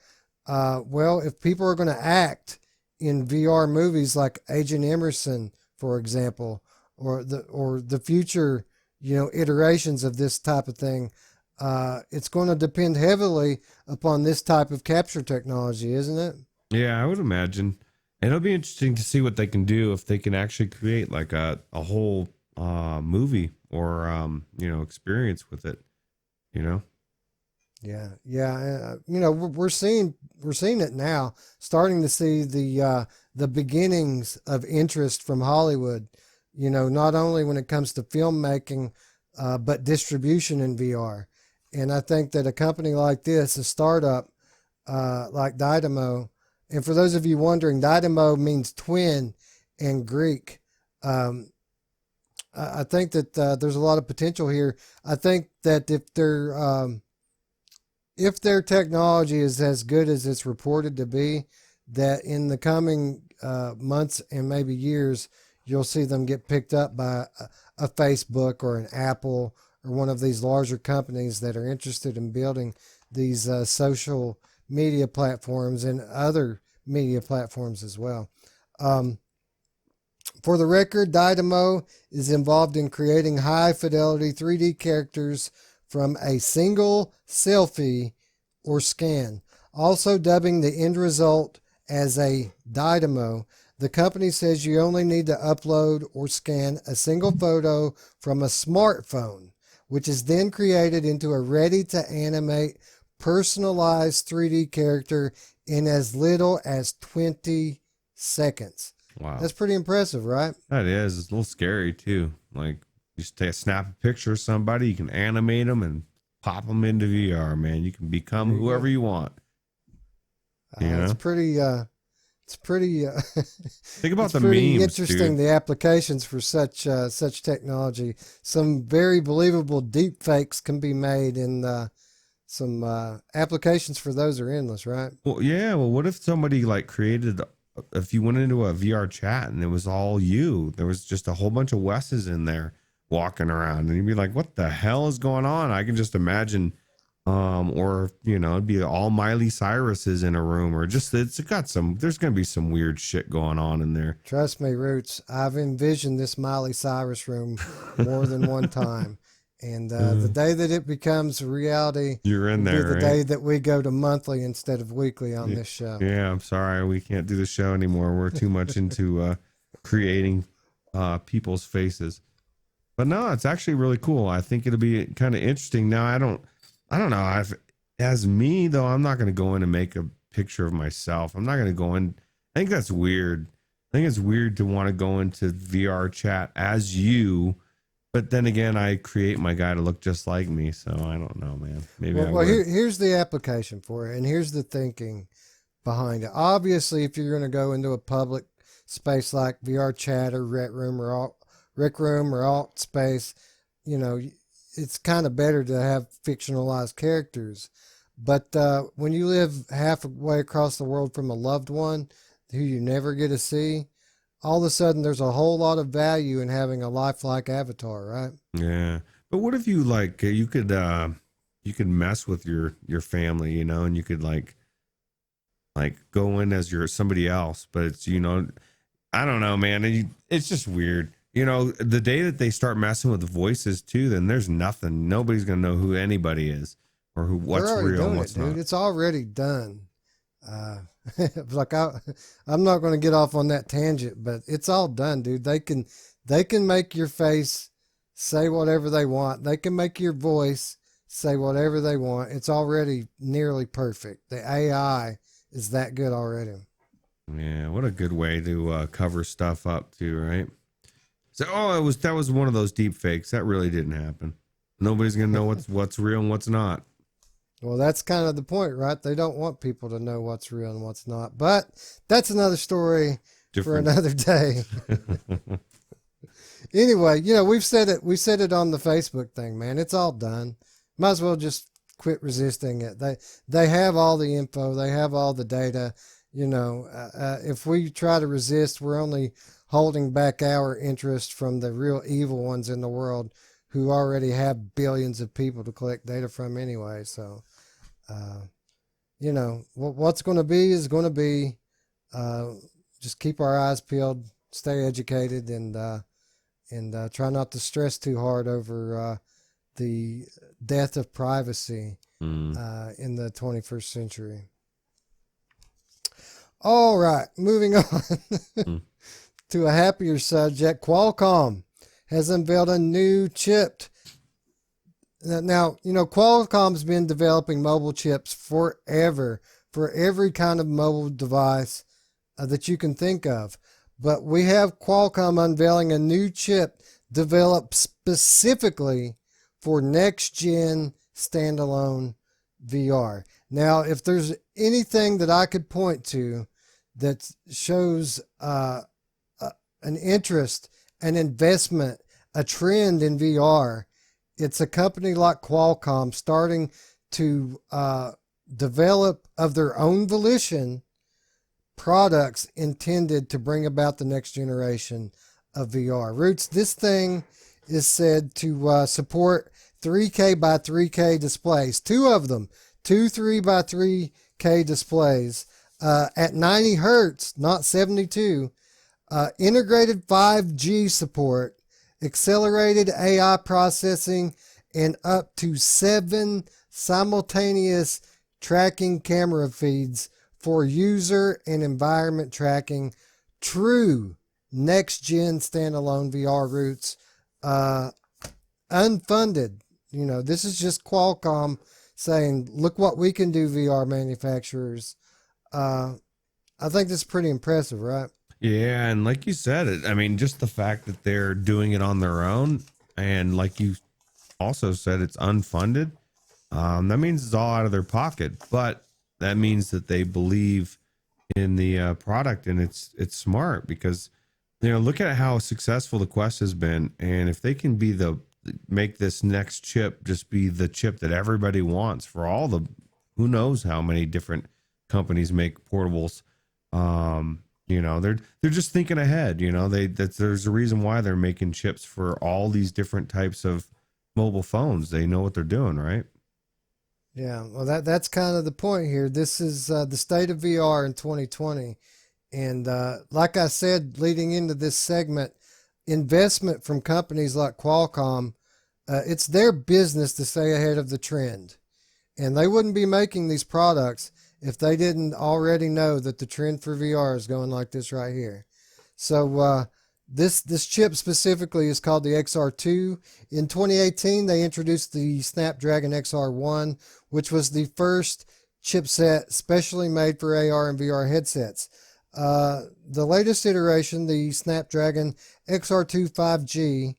Well, if people are going to act in VR movies like Agent Emerson, for example, or the future iterations of this type of thing, it's going to depend heavily upon this type of capture technology, isn't it? Yeah, I would imagine. And it'll be interesting to see what they can do if they can actually create like a whole movie or experience with it. Yeah. We're seeing it now, starting to see the beginnings of interest from Hollywood. Not only when it comes to filmmaking, but distribution in VR. And I think that a company like this, a startup like Didimo, and for those of you wondering, Didimo means twin in Greek. I think that there's a lot of potential here. I think that if their technology is as good as it's reported to be, that in the coming months and maybe years, you'll see them get picked up by a Facebook or an Apple or one of these larger companies that are interested in building these social media platforms and other media platforms as well. For the record, Didimo is involved in creating high fidelity 3D characters from a single selfie or scan. Also dubbing the end result as a Didimo, the company says you only need to upload or scan a single photo from a smartphone, which is then created into a ready-to-animate, personalized 3D character in as little as 20 seconds. Wow. That's pretty impressive, right? That is. It's a little scary, too. Like, you just snap a picture of somebody, you can animate them and pop them into VR, man. You can become whoever you want. It's pretty... think about the pretty memes, interesting, dude. the applications for such technology. Some very believable deep fakes can be made, and some applications for those are endless, right? Well, yeah. Well, what if somebody if you went into a VR chat and it was all you, there was just a whole bunch of Wes's in there walking around, and you'd be like, what the hell is going on? I can just imagine, or it'd be all Miley Cyrus's in a room, or just there's gonna be some weird shit going on in there. Trust me, Roots, I've envisioned this Miley Cyrus room more than one time. And the day that it becomes reality, you're in there. The day that we go to monthly instead of weekly on this show. Yeah, I'm sorry, we can't do the show anymore. We're too much into creating people's faces. But no, it's actually really cool. I think it'll be kind of interesting. Now, I don't know. As me though, I'm not going to go in and make a picture of myself. I'm not going to go in. I think that's weird. I think it's weird to want to go into VR chat as you. But then again, I create my guy to look just like me, so I don't know, man. Maybe here's the application for it, and here's the thinking behind it. Obviously, if you're going to go into a public space like VR chat or Rec Room or Alt Space, it's kind of better to have fictionalized characters. But when you live halfway across the world from a loved one who you never get to see, all of a sudden there's a whole lot of value in having a lifelike avatar, right? Yeah. But what if you you could mess with your family, and you could like go in as you're somebody else, but it's, you know, I don't know, man. It's just weird. You know, the day that they start messing with the voices too, then there's nothing. Nobody's gonna know who anybody is or who They're what's already real and doing it, what's dude. not. It's already done. Uh, like I'm not going to get off on that tangent, but it's all done, dude. They can make your face say whatever they want. They can make your voice say whatever they want. It's already nearly perfect. The AI is that good already. Yeah, what a good way to cover stuff up too, right? So, oh, that was one of those deep fakes. That really didn't happen. Nobody's gonna know what's real and what's not. Well, that's kind of the point, right? They don't want people to know what's real and what's not. But that's another story for Different. another day. Anyway, you know, we've said it. We said it on the Facebook thing, man. It's all done. Might as well just quit resisting it. They have all the info. They have all the data. You know, if we try to resist, we're only holding back our interest from the real evil ones in the world who already have billions of people to collect data from anyway. So, you know, what's going to be is going to be. Just keep our eyes peeled, stay educated, and try not to stress too hard over the death of privacy in the 21st century. All right, moving on to a happier subject. Qualcomm has unveiled a new chip. Now, you know, Qualcomm's been developing mobile chips forever for every kind of mobile device that you can think of. But we have Qualcomm unveiling a new chip developed specifically for next-gen standalone VR. Now, if there's anything that I could point to that shows an interest, an investment, a trend in VR, it's a company like Qualcomm starting to develop of their own volition products intended to bring about the next generation of VR. Ruuts, this thing is said to support 3K by 3K displays, two of them, two 3 by 3K displays at 90 hertz, not 72, integrated 5G support, accelerated AI processing, and up to 7 simultaneous tracking camera feeds for user and environment tracking. True next-gen standalone VR. Ruuts. Unfunded. You know, this is just Qualcomm saying, look what we can do, VR manufacturers. I think this is pretty impressive, right? Yeah, and like you said, I mean, just the fact that they're doing it on their own, and like you also said, it's unfunded. That means it's all out of their pocket, but that means that they believe in the product, and it's smart because, you know, look at how successful the Quest has been, and if they can make this next chip just be the chip that everybody wants for all the, who knows how many different companies make portables. You know, they're just thinking ahead. You know, there's a reason why they're making chips for all these different types of mobile phones. They know what they're doing, right? Yeah, well, that's kind of the point here. This is the state of VR in 2020. And like I said, leading into this segment, investment from companies like Qualcomm, it's their business to stay ahead of the trend. And they wouldn't be making these products if they didn't already know that the trend for VR is going like this right here. So this chip specifically is called the XR2. In 2018, they introduced the Snapdragon XR1, which was the first chipset specially made for AR and VR headsets. The latest iteration, the Snapdragon XR2 5G,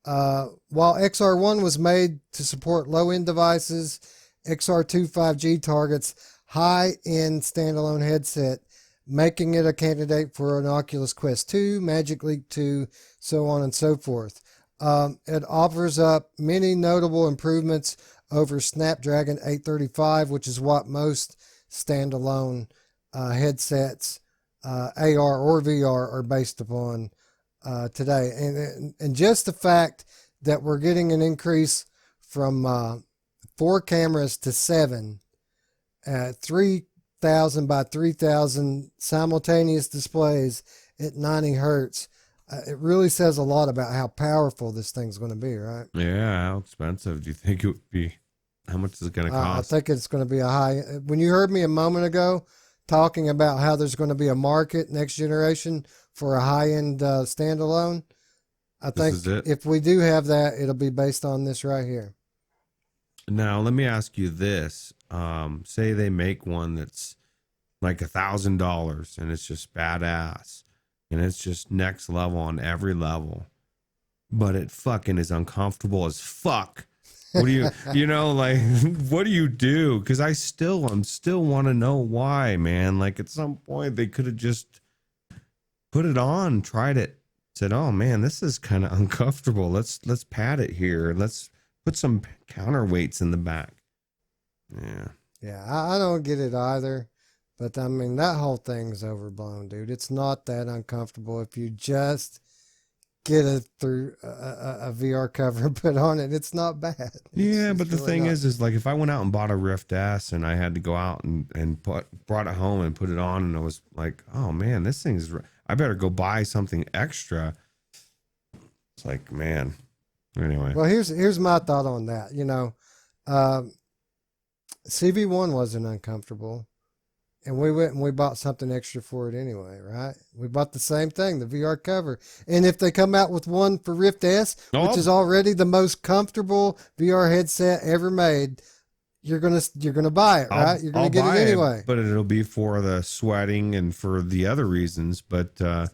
while XR1 was made to support low-end devices, XR2 5G targets high-end standalone headset, making it a candidate for an Oculus Quest 2, Magic Leap 2, so on and so forth. It offers up many notable improvements over Snapdragon 835, which is what most standalone headsets, AR or VR, are based upon today. And just the fact that we're getting an increase from 4 cameras to 7, 3 6,000 by 3,000 simultaneous displays at 90 hertz. It really says a lot about how powerful this thing's going to be, right? Yeah. How expensive do you think it would be? How much is it going to cost? I think it's going to be a high. When you heard me a moment ago talking about how there's going to be a market next generation for a high-end standalone, I think if we do have that, it'll be based on this right here. Now, let me ask you this. Say they make one that's like $1,000 and it's just badass and it's just next level on every level, but it fucking is uncomfortable as fuck. What do you, like, what do you do? Because I'm still want to know why, man. Like, at some point they could have just put it on, tried it, said, oh man, this is kind of uncomfortable. Let's pad it here. Let's put some counterweights in the back. Yeah. Yeah, I don't get it either. But I mean, that whole thing's overblown, dude. It's not that uncomfortable if you just get it through a VR cover and put on it. It's not bad. But the thing is like if I went out and bought a Rift S and I had to go out and brought it home and put it on and I was like, oh man, this thing's, I better go buy something extra. It's like, man. Anyway. Well, here's my thought on that. CV1 wasn't uncomfortable. And we went and we bought something extra for it anyway, right? We bought the same thing, the VR cover. And if they come out with one for Rift S, which is already the most comfortable VR headset ever made, you're gonna buy it, right? You're gonna get it anyway. But it'll be for the sweating and for the other reasons. But I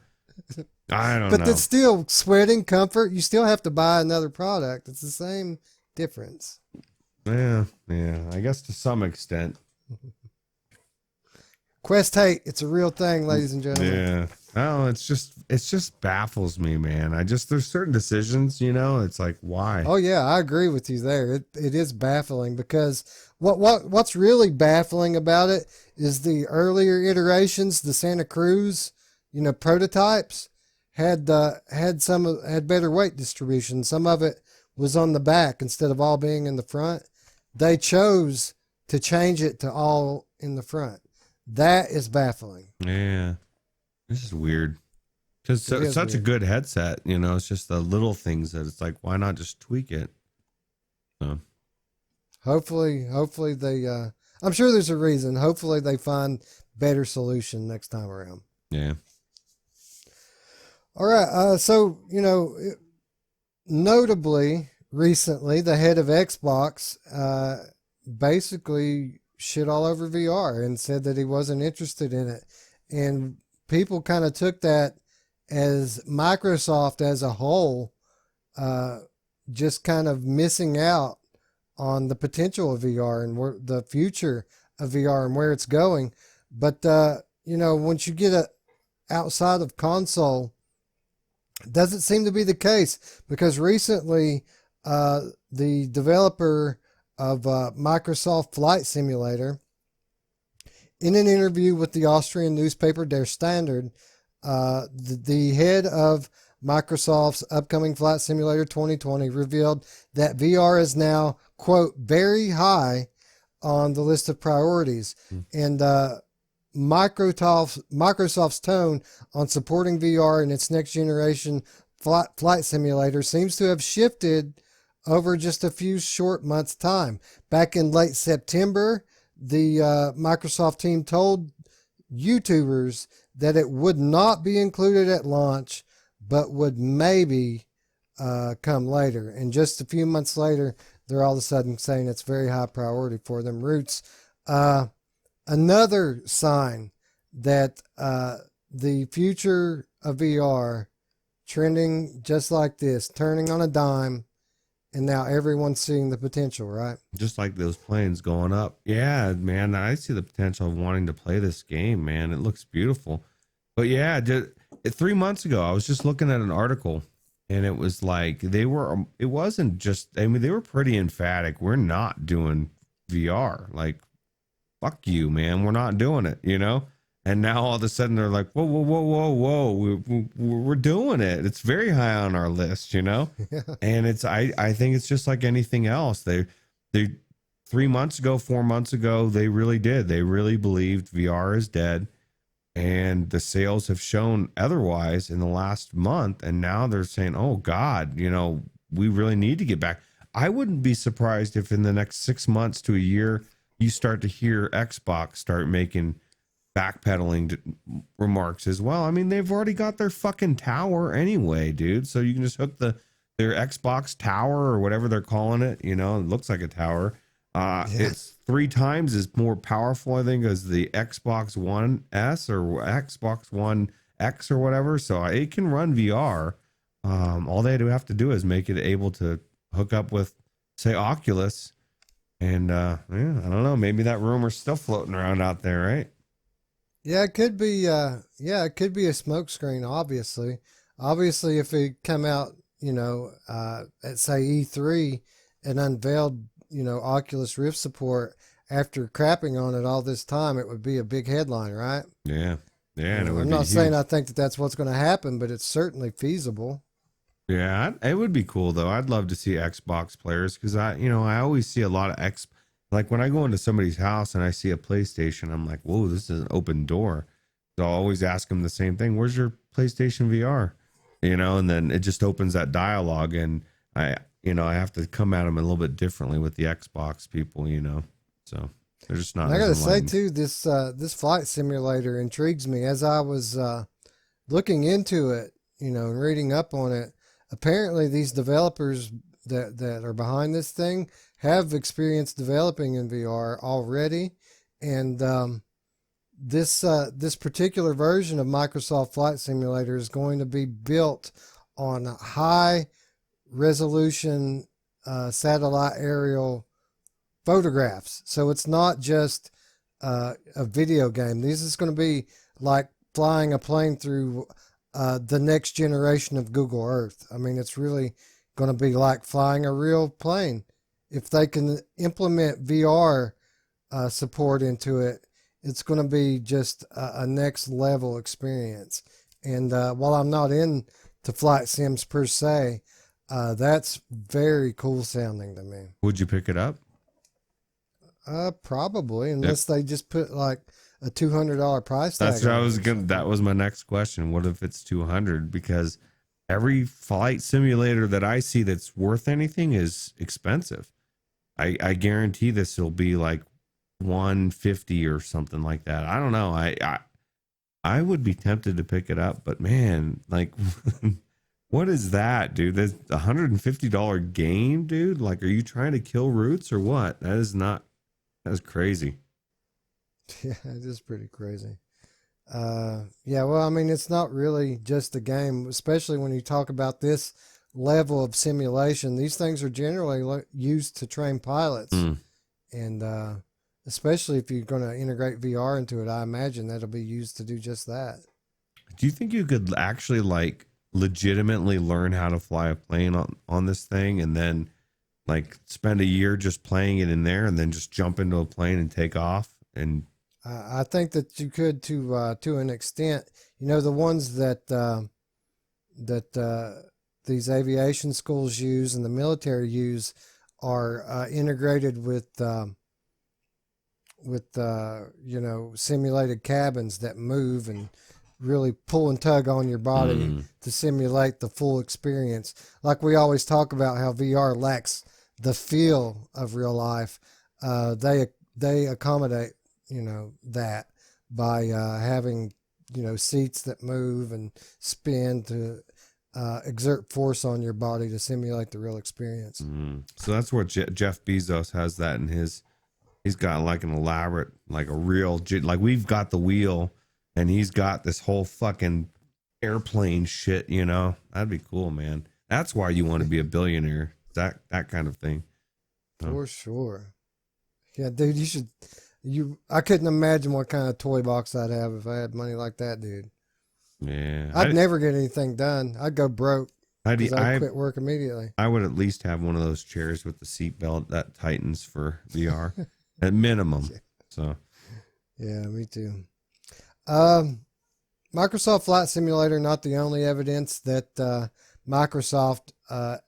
don't know. But it's still sweating, comfort. You still have to buy another product. It's the same difference. Yeah. I guess to some extent. Quest hate, it's a real thing, ladies and gentlemen. Yeah. No, it just baffles me, man. There's certain decisions, it's like, why? Oh yeah, I agree with you there. It is baffling because what's really baffling about it is the earlier iterations, the Santa Cruz, prototypes had better weight distribution. Some of it was on the back instead of all being in the front. They chose to change it to all in the front. That is baffling. Yeah. This is weird. Because it's such a good headset, it's just the little things that it's like, why not just tweak it? So. Hopefully they, I'm sure there's a reason. Hopefully they find better solution next time around. Yeah. All right. So, notably recently, the head of Xbox, basically shit all over VR and said that he wasn't interested in it. And people kind of took that as Microsoft as a whole just kind of missing out on the potential of VR and where the future of VR and where it's going. But, once you get outside of console, it doesn't seem to be the case because recently the developer of Microsoft Flight Simulator, in an interview with the Austrian newspaper Der Standard, the head of Microsoft's upcoming Flight Simulator 2020 revealed that VR is now, quote, very high on the list of priorities. And Microsoft's tone on supporting VR in its next generation flight simulator seems to have shifted over just a few short months' time. Back in late September, the Microsoft team told YouTubers that it would not be included at launch, but would maybe come later. And just a few months later, they're all of a sudden saying it's very high priority for them. Ruuts, another sign that the future of VR trending just like this, turning on a dime, and now everyone's seeing the potential, right? Just like those planes going up. Yeah, man, I see the potential of wanting to play this game, man. It looks beautiful. But yeah, 3 months ago, I was just looking at an article and it was like they were pretty emphatic. We're not doing VR. Like, fuck you, man. We're not doing it, And now all of a sudden they're like, whoa. We're doing it. It's very high on our list, And I think it's just like anything else. They 3 months ago, 4 months ago, they really did. They really believed VR is dead, and the sales have shown otherwise in the last month. And now they're saying, "Oh God, we really need to get back." I wouldn't be surprised if in the next 6 months to a year, you start to hear Xbox start making backpedaling remarks as well. I mean, they've already got their fucking tower anyway, dude. So you can just hook their Xbox tower or whatever they're calling it. It looks like a tower. It's 3 times as more powerful, I think, as the Xbox One S or Xbox One X or whatever. So it can run VR. All they have to do is make it able to hook up with, say, Oculus. And I don't know. Maybe that rumor's still floating around out there, right? Yeah, it could be. It could be a smokescreen. Obviously, if it come out, at say E3 and unveiled, Oculus Rift support after crapping on it all this time, it would be a big headline, right? Yeah, and it would I'm be not saying huge. I think that that's what's going to happen, but it's certainly feasible. Yeah, it would be cool though. I'd love to see Xbox players because I always see a lot of like when I go into somebody's house and I see a PlayStation, I'm like, whoa, this is an open door. So I'll always ask them the same thing: "Where's your PlayStation VR?" And then it just opens that dialogue, and I have to come at them a little bit differently with the Xbox people, So they're just not. And I got to as say enlightened. too, this flight simulator intrigues me. As I was looking into it, and reading up on it, apparently these developers that are behind this thing have experience developing in VR already, and this particular version of Microsoft Flight Simulator is going to be built on high resolution satellite aerial photographs. So it's not just a video game. This is going to be like flying a plane through the next generation of Google Earth. I mean, it's really going to be like flying a real plane. If they can implement VR support into it, it's going to be just a next level experience. And while I'm not into flight sims per se, that's very cool sounding to me. Would you pick it up? Probably, unless they just put like a $200 price tag. That's what I was gonna. That was my next question. What if it's 200? Because every flight simulator that I see that's worth anything is expensive. I guarantee this will be like 150 or something like that. I don't know. I would be tempted to pick it up, but man, like, what is that, dude? That's $150 game, dude. Like, are you trying to kill Ruuts or what? That's crazy. Yeah, it is pretty crazy. Yeah, well, I mean, it's not really just a game, especially when you talk about this level of simulation. These things are generally used to train pilots, and especially if you're going to integrate VR into it, I imagine that'll be used to do just that. Do you think you could actually like legitimately learn how to fly a plane on this thing and then like spend a year just playing it in there and then just jump into a plane and take off? And I think that you could to an extent. The ones that these aviation schools use and the military use are integrated with simulated cabins that move and really pull and tug on your body to simulate the full experience. Like we always talk about how VR lacks the feel of real life. They accommodate that by having seats that move and spin to exert force on your body to simulate the real experience. So that's what Jeff Bezos has that in his. He's got like an elaborate, like a real, like we've got the wheel, and he's got this whole fucking airplane shit. That'd be cool, man. That's why you want to be a billionaire. That kind of thing. For sure. Yeah, dude, you should. I couldn't imagine what kind of toy box I'd have if I had money like that, dude. Yeah, I'd never get anything done. I'd go broke. I'd quit work immediately. I would at least have one of those chairs with the seat belt that tightens for VR at minimum. So, yeah, me too. Microsoft Flight Simulator, not the only evidence that Microsoft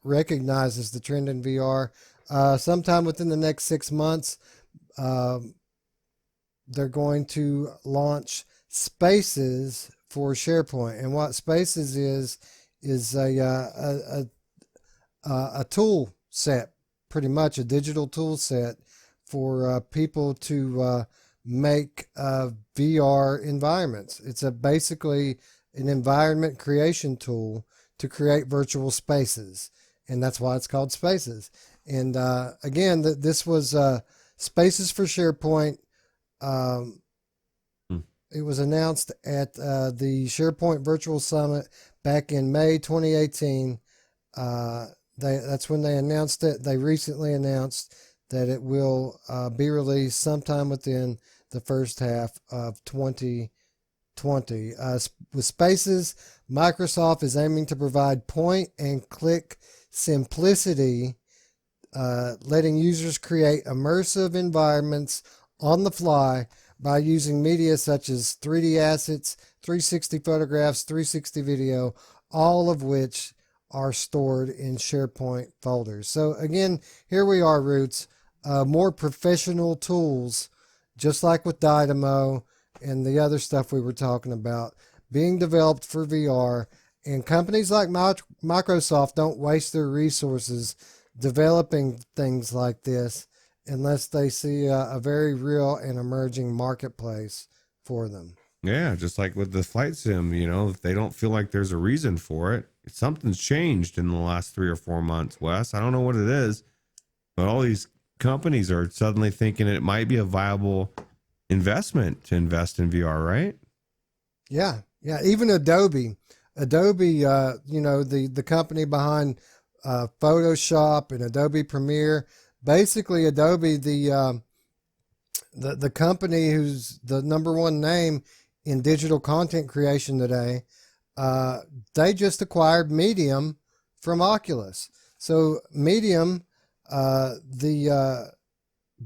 recognizes the trend in VR. Sometime within the next 6 months, they're going to launch Spaces for SharePoint. And what Spaces is a tool set, pretty much a digital tool set for people to make VR environments. It's basically an environment creation tool to create virtual spaces, and that's why it's called Spaces. And again, this was Spaces for SharePoint. It was announced at the SharePoint Virtual Summit back in May 2018. That's when they announced it. They recently announced that it will be released sometime within the first half of 2020. With Spaces, Microsoft is aiming to provide point and click simplicity, letting users create immersive environments on the fly by using media such as 3D assets, 360 photographs, 360 video, all of which are stored in SharePoint folders. So again, here we are, Ruuts. More professional tools, just like with Didimo and the other stuff we were talking about, being developed for VR. And companies like Microsoft don't waste their resources developing things like this unless they see a very real and emerging marketplace for them. Yeah, just like with the flight sim, if they don't feel like there's a reason for it, something's changed in the last 3 or 4 months, Wes. I don't know what it is, but all these companies are suddenly thinking it might be a viable investment to invest in VR, right? Yeah. Even Adobe, the company behind Photoshop and Adobe Premiere. Basically, Adobe, the company who's the number one name in digital content creation today, they just acquired Medium from Oculus. So Medium,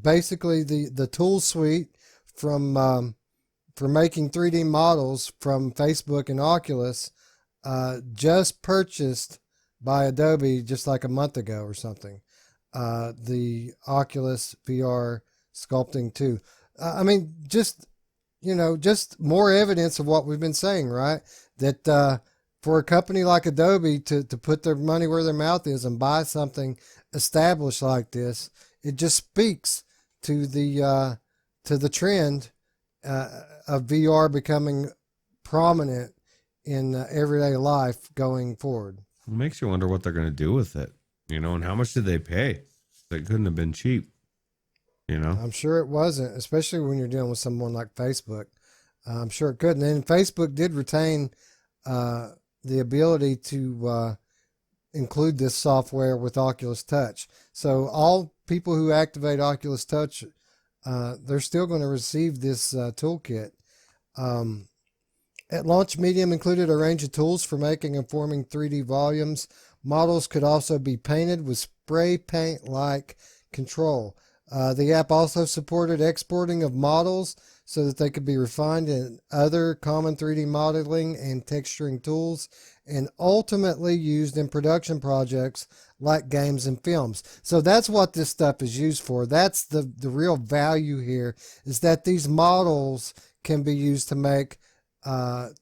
basically the tool suite for making 3D models from Facebook and Oculus, just purchased by Adobe just like a month ago or something. The Oculus VR Sculpting 2. I mean, just more evidence of what we've been saying, right? That for a company like Adobe to put their money where their mouth is and buy something established like this, it just speaks to the trend of VR becoming prominent in everyday life going forward. It makes you wonder what they're going to do with it, and how much did they pay? That couldn't have been cheap, I'm sure it wasn't, especially when you're dealing with someone like Facebook. I'm sure it couldn't. And Facebook did retain the ability to include this software with Oculus Touch. So all people who activate Oculus Touch, they're still going to receive this toolkit. At launch, Medium included a range of tools for making and forming 3D volumes. Models could also be painted with spray paint-like control. The app also supported exporting of models so that they could be refined in other common 3D modeling and texturing tools, and ultimately used in production projects like games and films. So that's what this stuff is used for. That's the real value here, is that these models can be used to make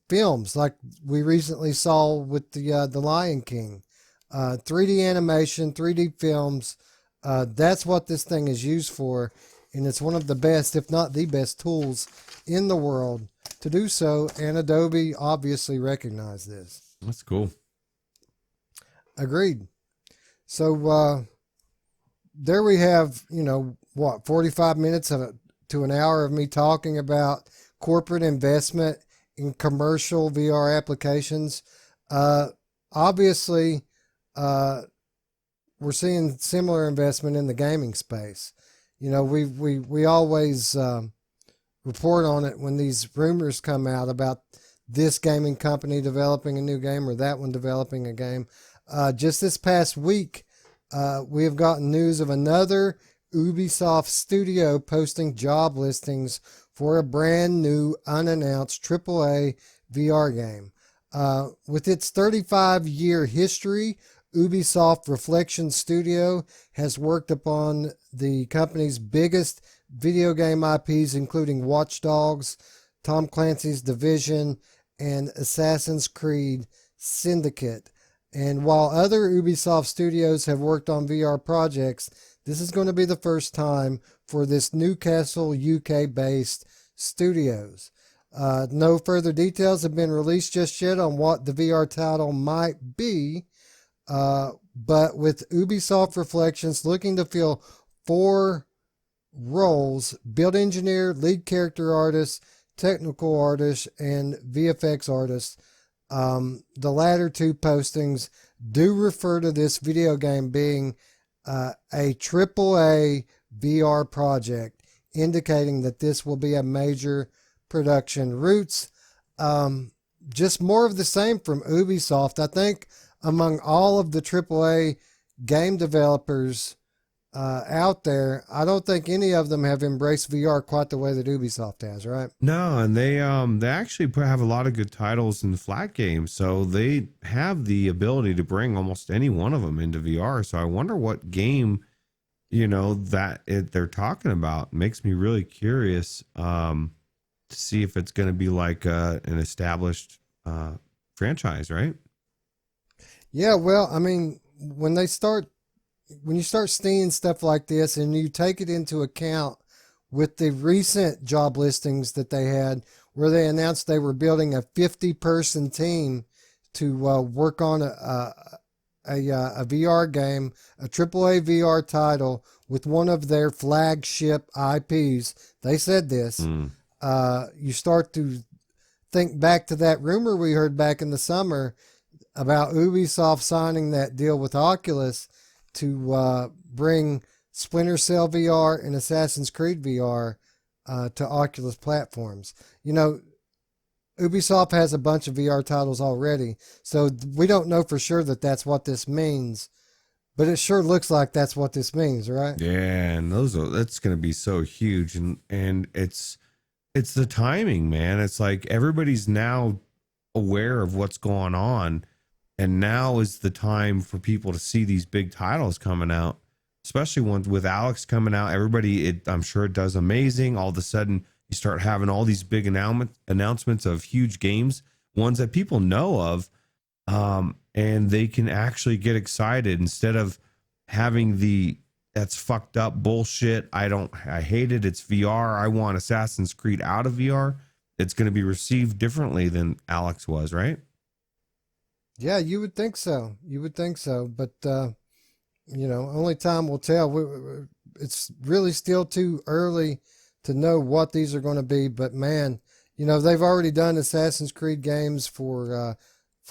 films like we recently saw with the Lion King. 3D animation, 3D films, that's what this thing is used for, and it's one of the best, if not the best, tools in the world to do so, and Adobe obviously recognized this. That's cool. Agreed. So there we have, 45 minutes to an hour of me talking about corporate investment in commercial VR applications. Obviously, we're seeing similar investment in the gaming space. We always report on it when these rumors come out about this gaming company developing a new game or that one developing a game. Just this past week, we have gotten news of another Ubisoft studio posting job listings for a brand new unannounced AAA VR game. With its 35-year history, Ubisoft Reflection Studio has worked upon the company's biggest video game IPs, including Watch Dogs, Tom Clancy's Division, and Assassin's Creed Syndicate. And while other Ubisoft studios have worked on VR projects, this is going to be the first time for this Newcastle, UK based studios. No further details have been released just yet on what the VR title might be, but with Ubisoft Reflections looking to fill 4 roles: build engineer, lead character artist, technical artist, and VFX artist. The latter 2 postings do refer to this video game being a AAA VR project, indicating that this will be a major production. Roots, just more of the same from Ubisoft. I think among all of the AAA game developers out there, I don't think any of them have embraced VR quite the way that Ubisoft has, right? No, and they actually have a lot of good titles in the flat games, so they have the ability to bring almost any one of them into VR. So I wonder what game, they're talking about. Makes me really curious to see if it's going to be like an established franchise, right? Yeah, well, I mean, when you start seeing stuff like this and you take it into account with the recent job listings that they had, where they announced they were building a 50-person team to work on a VR game, a AAA VR title with one of their flagship IPs. They said this. You start to think back to that rumor we heard back in the summer about Ubisoft signing that deal with Oculus to bring Splinter Cell VR and Assassin's Creed VR to Oculus platforms. Ubisoft has a bunch of VR titles already, so we don't know for sure that that's what this means, but it sure looks like that's what this means, right? Yeah, and that's going to be so huge, and it's the timing, man. It's like everybody's now aware of what's going on, and now is the time for people to see these big titles coming out, especially ones with Alex coming out. I'm sure it does amazing. All of a sudden, you start having all these big announcements of huge games, ones that people know of, and they can actually get excited instead of having that's fucked up bullshit. I hate it. It's VR. I want Assassin's Creed out of VR. It's going to be received differently than Alex was, right? Yeah, you would think so. But only time will tell. It's really still too early to know what these are going to be. But man, they've already done Assassin's Creed games for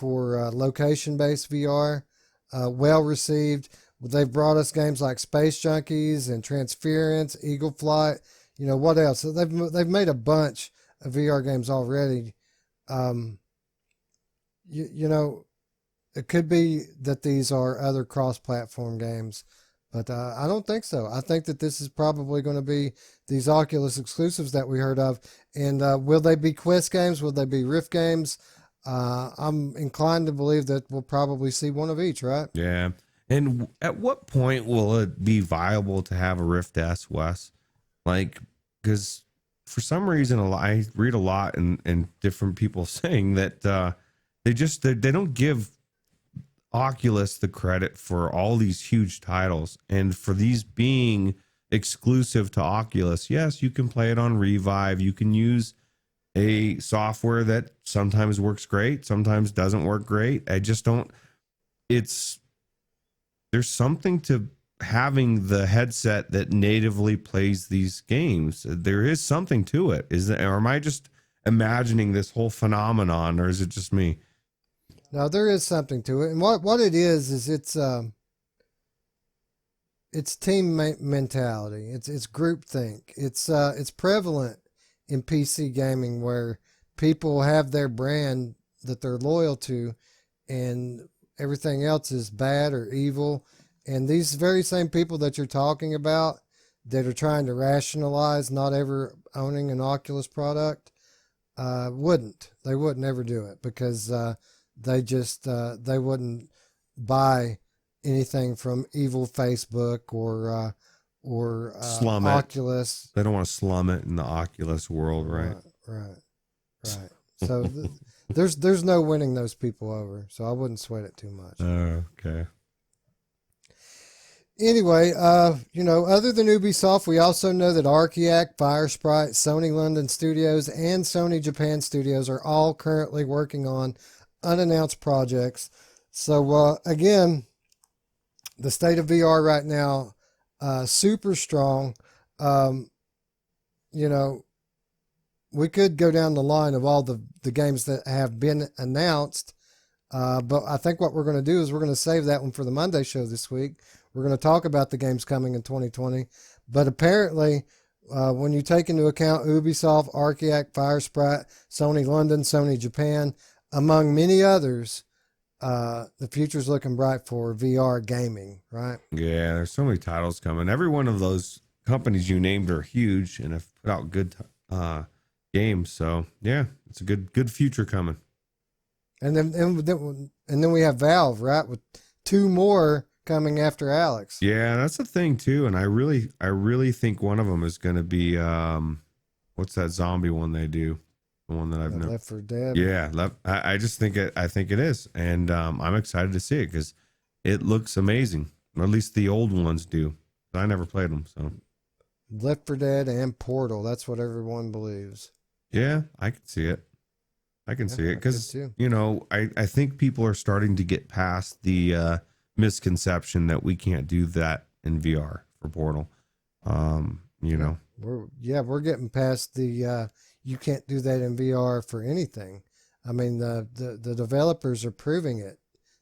location-based VR, well received. They've brought us games like Space Junkies and Transference, Eagle Flight. What else? So they've made a bunch of VR games already. It could be that these are other cross-platform games, but I don't think so. I think that this is probably going to be these Oculus exclusives that we heard of. And will they be Quest games? Will they be Rift games? I'm inclined to believe that we'll probably see one of each, right? Yeah. And at what point will it be viable to have a Rift S, Wes? Like, because for some reason, I read a lot and different people saying that they don't give Oculus the credit for all these huge titles, and for these being exclusive to Oculus. Yes, you can play it on Revive. You can use a software that sometimes works great, sometimes doesn't work great. There's something to having the headset that natively plays these games. There is something to it. Or am I just imagining this whole phenomenon, or is it just me? No, there is something to it, and what it is it's team mentality. It's groupthink. It's prevalent in PC gaming where people have their brand that they're loyal to, and everything else is bad or evil. And these very same people that you're talking about that are trying to rationalize not ever owning an Oculus product wouldn't ever do it because they wouldn't buy anything from evil Facebook or Slum it. Oculus. They don't want to slum it in the Oculus world, right? Right. So there's no winning those people over. So I wouldn't sweat it too much. Okay. Anyway, other than Ubisoft, we also know that Archiac, Firesprite, Sony London Studios, and Sony Japan Studios are all currently working on unannounced projects. So again, the state of VR right now, super strong. We could go down the line of all the games that have been announced, but I think what we're going to do is we're going to save that one for the Monday show this week. We're going to talk about the games coming in 2020, but apparently, when you take into account Ubisoft, Archiac, Firesprite, Sony London, Sony Japan, among many others, the future's looking bright for VR gaming, right? Yeah, there's so many titles coming. Every one of those companies you named are huge and have put out good games. So yeah, it's a good future coming. And then we have Valve, right, with 2 more coming after Alex. Yeah, that's the thing too. And I really think one of them is going to be what's that zombie one they do? The one that I've never. Left 4 Dead. Yeah, I just think it. I think it is, and I'm excited to see it because it looks amazing. Or at least the old ones do. I never played them, so. Left 4 Dead and Portal. That's what everyone believes. Yeah, I can see it. I can see it because I think people are starting to get past the misconception that we can't do that in VR for Portal. We're getting past the you can't do that in VR for anything. I mean, the developers are proving it.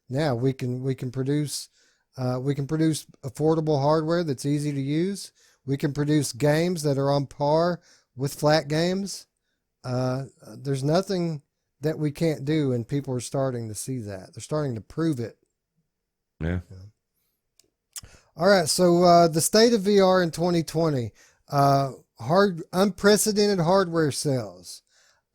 Now we can produce affordable hardware that's easy to use. We can produce games that are on par with flat games. There's nothing that we can't do, and people are starting to see that. They're starting to prove it. Yeah. All right. So the state of VR in 2020, unprecedented hardware sales,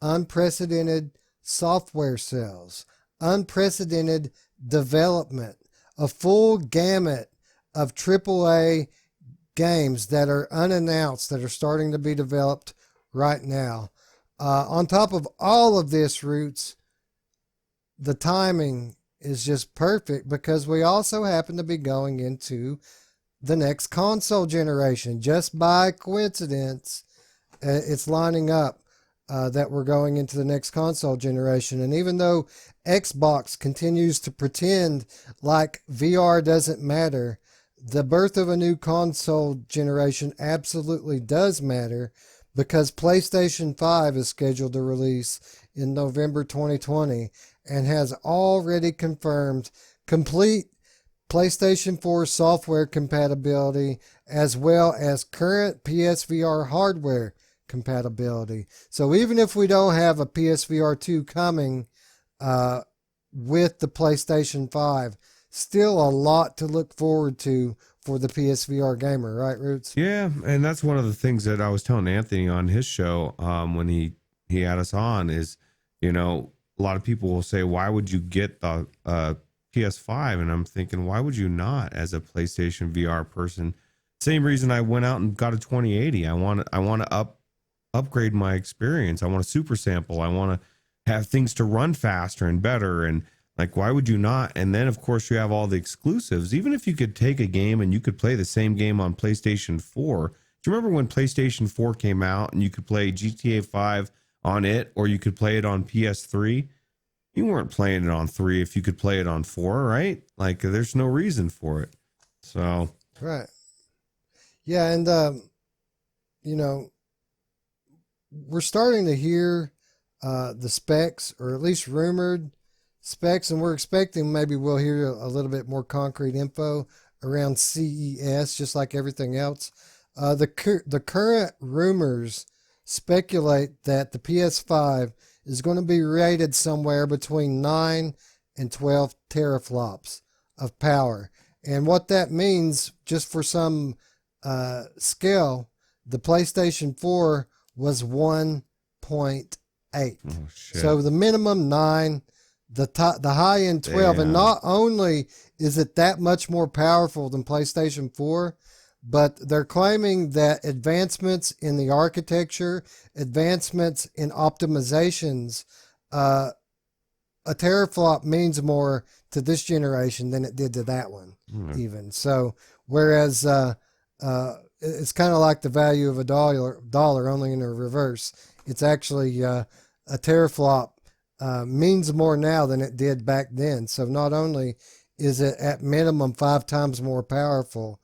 unprecedented software sales, unprecedented development, a full gamut of AAA games that are unannounced that are starting to be developed right now. On top of all of this, Ruuts, the timing is just perfect because we also happen to be going into the next console generation. Just by coincidence, it's lining up that we're going into the next console generation. And even though Xbox continues to pretend like VR doesn't matter, the birth of a new console generation absolutely does matter, because PlayStation 5 is scheduled to release in November 2020 and has already confirmed complete PlayStation 4 software compatibility as well as current PSVR hardware compatibility. So even if we don't have a PSVR 2 coming with the PlayStation 5, still a lot to look forward to for the PSVR gamer, right, Ruuts? Yeah, and that's one of the things that I was telling Anthony on his show when he had us on is, a lot of people will say, why would you get the PS5? And I'm thinking, why would you not as a PlayStation VR person? Same reason I went out and got a 2080. I want to upgrade my experience. I want a super sample. I want to have things to run faster and better. And like, why would you not? And then, of course, you have all the exclusives. Even if you could take a game and you could play the same game on PlayStation 4. Do you remember when PlayStation 4 came out and you could play GTA 5 on it, or you could play it on PS3? You weren't playing it on 3 if you could play it on 4, right? Like, there's no reason for it. So. Right. Yeah, and, we're starting to hear the specs, or at least rumored specs, and we're expecting maybe we'll hear a little bit more concrete info around CES, just like everything else. The current rumors speculate that the PS5 is going to be rated somewhere between 9 and 12 teraflops of power. And what that means, just for some scale, the PlayStation 4 was 1.8. Oh, shit. So the minimum 9, the high end 12, and Damn. not only is it that much more powerful than PlayStation 4, but they're claiming that advancements in the architecture, advancements in optimizations, uh, a teraflop means more to this generation than it did to that one, even. So, whereas it's kind of like the value of a dollar, only in a reverse. It's actually a teraflop means more now than it did back then. So not only is it at minimum 5 times more powerful,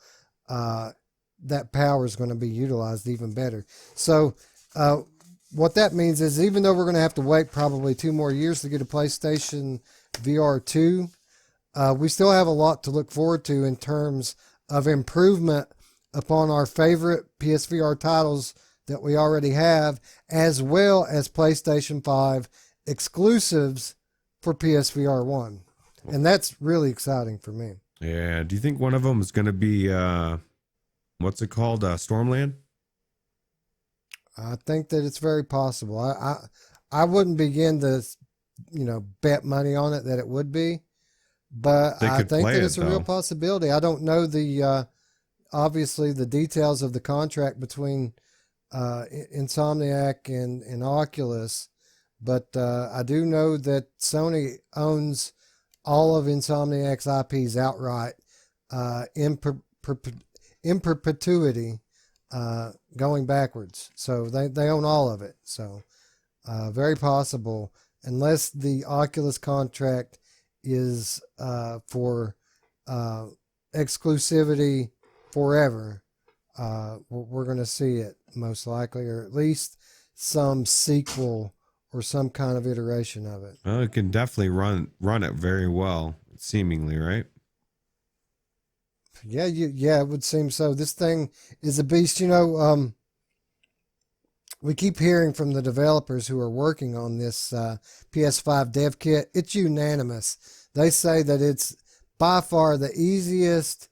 that power is going to be utilized even better. So what that means is, even though we're going to have to wait probably 2 more years to get a PlayStation VR 2, we still have a lot to look forward to in terms of improvement upon our favorite PSVR titles that we already have, as well as PlayStation 5 exclusives for PSVR 1. And that's really exciting for me. Yeah. Do you think one of them is going to be, what's it called? Stormland? I think that it's very possible. I wouldn't begin to, bet money on it that it would be, but I think that it's a real possibility. I don't know the, obviously the details of the contract between Insomniac and Oculus, but I do know that Sony owns all of Insomniac's IPs outright in perpetuity, going backwards. So they own all of it. So very possible, unless the Oculus contract is for exclusivity forever, we're going to see it most likely, or at least some sequel or some kind of iteration of it. Well, it can definitely run it very well, seemingly, right? Yeah, it would seem so. This thing is a beast. We keep hearing from the developers who are working on this PS5 dev kit. It's unanimous. They say that it's by far the easiest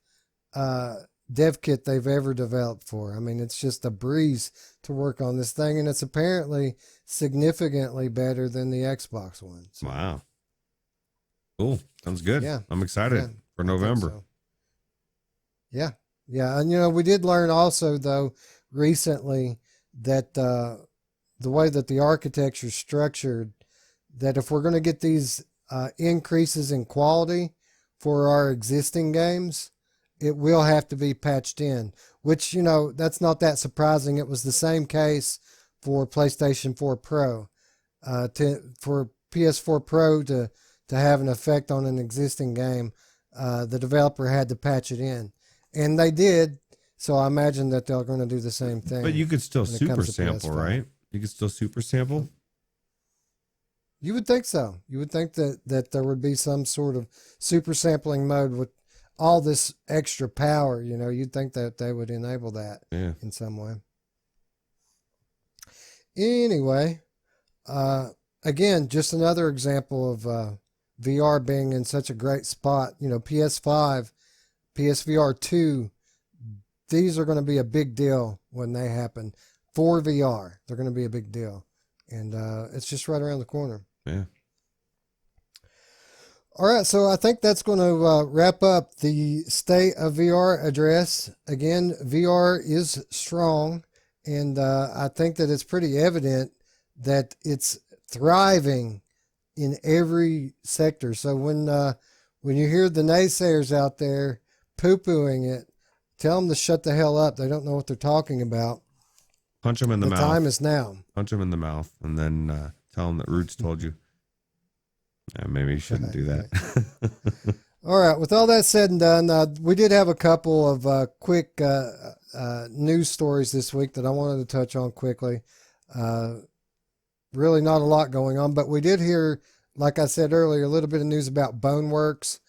dev kit they've ever developed for. I mean, it's just a breeze to work on this thing, and it's apparently significantly better than the Xbox One. So. Wow. Cool. Sounds good. Yeah. I'm excited for November. So. Yeah. And, we did learn also, though, recently that the way that the architecture is structured, that if we're going to get these increases in quality for our existing games, it will have to be patched in, which, that's not that surprising. It was the same case for PlayStation 4 Pro. For PS4 Pro to have an effect on an existing game, the developer had to patch it in. And they did, so I imagine that they're going to do the same thing. But you could still super sample, right? You could still super sample? You would think so. You would think that there would be some sort of super sampling mode with all this extra power. You'd think that they would enable that in some way. Anyway, again, just another example of VR being in such a great spot. PS5, PSVR 2, these are going to be a big deal when they happen. For VR, they're going to be a big deal. And it's just right around the corner. Yeah. All right, so I think that's going to wrap up the State of VR address. Again, VR is strong, and I think that it's pretty evident that it's thriving in every sector. So when you hear the naysayers out there poo-pooing it, tell them to shut the hell up. They don't know what they're talking about. Punch them in the mouth. The time is now. Punch them in the mouth, and then tell them that Ruuts told you. Maybe you shouldn't do that. All right. With all that said and done, we did have a couple of quick news stories this week that I wanted to touch on quickly. Really not a lot going on, but we did hear, like I said earlier, a little bit of news about Boneworks.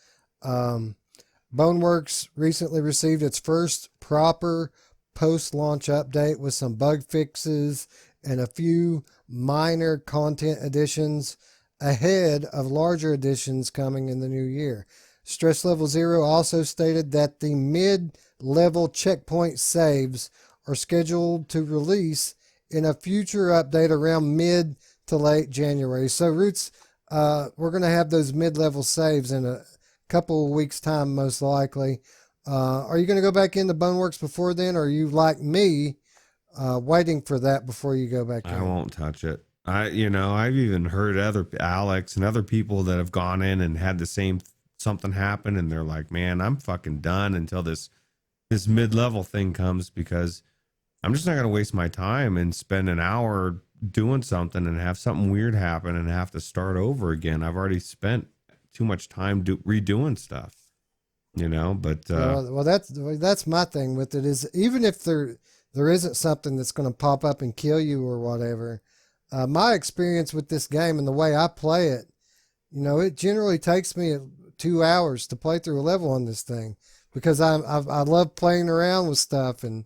Boneworks recently received its first proper post-launch update with some bug fixes and a few minor content additions ahead of larger additions coming in the new year. Stress Level Zero also stated that the mid-level checkpoint saves are scheduled to release in a future update around mid to late January. So, Ruuts, we're going to have those mid-level saves in a couple of weeks' time, most likely. Are you going to go back into Boneworks before then, or are you like me, waiting for that before you go back in? I won't touch it. I've even heard other Alex and other people that have gone in and had the same something happen, and they're like, "Man, I'm fucking done until this mid-level thing comes, because I'm just not going to waste my time and spend an hour doing something and have something weird happen and have to start over again. I've already spent too much time redoing stuff, but well, that's my thing with it, is even if there isn't something that's going to pop up and kill you or whatever, my experience with this game and the way I play it, it generally takes me 2 hours to play through a level on this thing, because I love playing around with stuff, and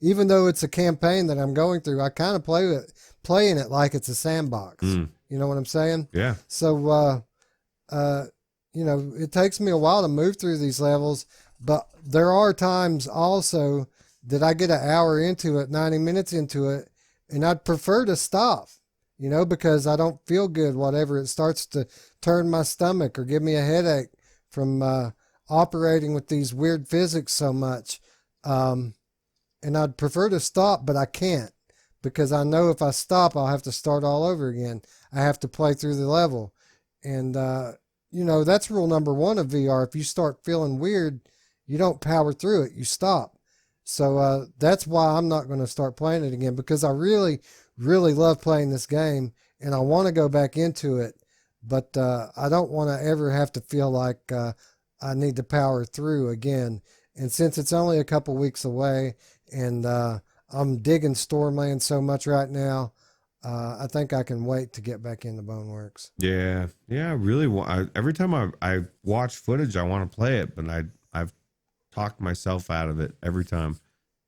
even though it's a campaign that I'm going through, I kind of playing it like it's a sandbox. You know what I'm saying? Yeah. So, it takes me a while to move through these levels, but there are times also that I get an hour into it, 90 minutes into it, and I'd prefer to stop, because I don't feel good, whatever. It starts to turn my stomach or give me a headache from operating with these weird physics so much. And I'd prefer to stop, but I can't, because I know if I stop, I'll have to start all over again. I have to play through the level. And, that's rule number one of VR. If you start feeling weird, you don't power through it. You stop. So that's why I'm not going to start playing it again, because I really, really love playing this game, and I want to go back into it. But I don't want to ever have to feel like I need to power through again. And since it's only a couple weeks away, and I'm digging Stormland so much right now, I think I can wait to get back into Boneworks. Yeah. I really want. Every time I watch footage, I want to play it, but I've talked myself out of it every time.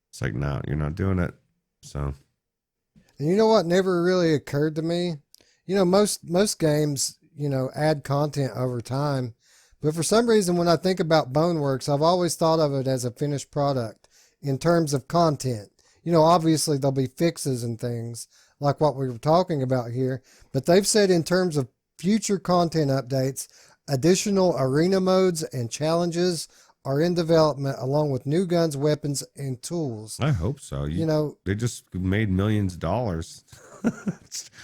It's like, no, you're not doing it. So. And you know what never really occurred to me? Most games, add content over time. But for some reason, when I think about Boneworks, I've always thought of it as a finished product in terms of content. Obviously there'll be fixes and things like what we were talking about here, but they've said in terms of future content updates, additional arena modes and challenges are in development, along with new guns, weapons, and tools. I hope so. They just made millions of dollars.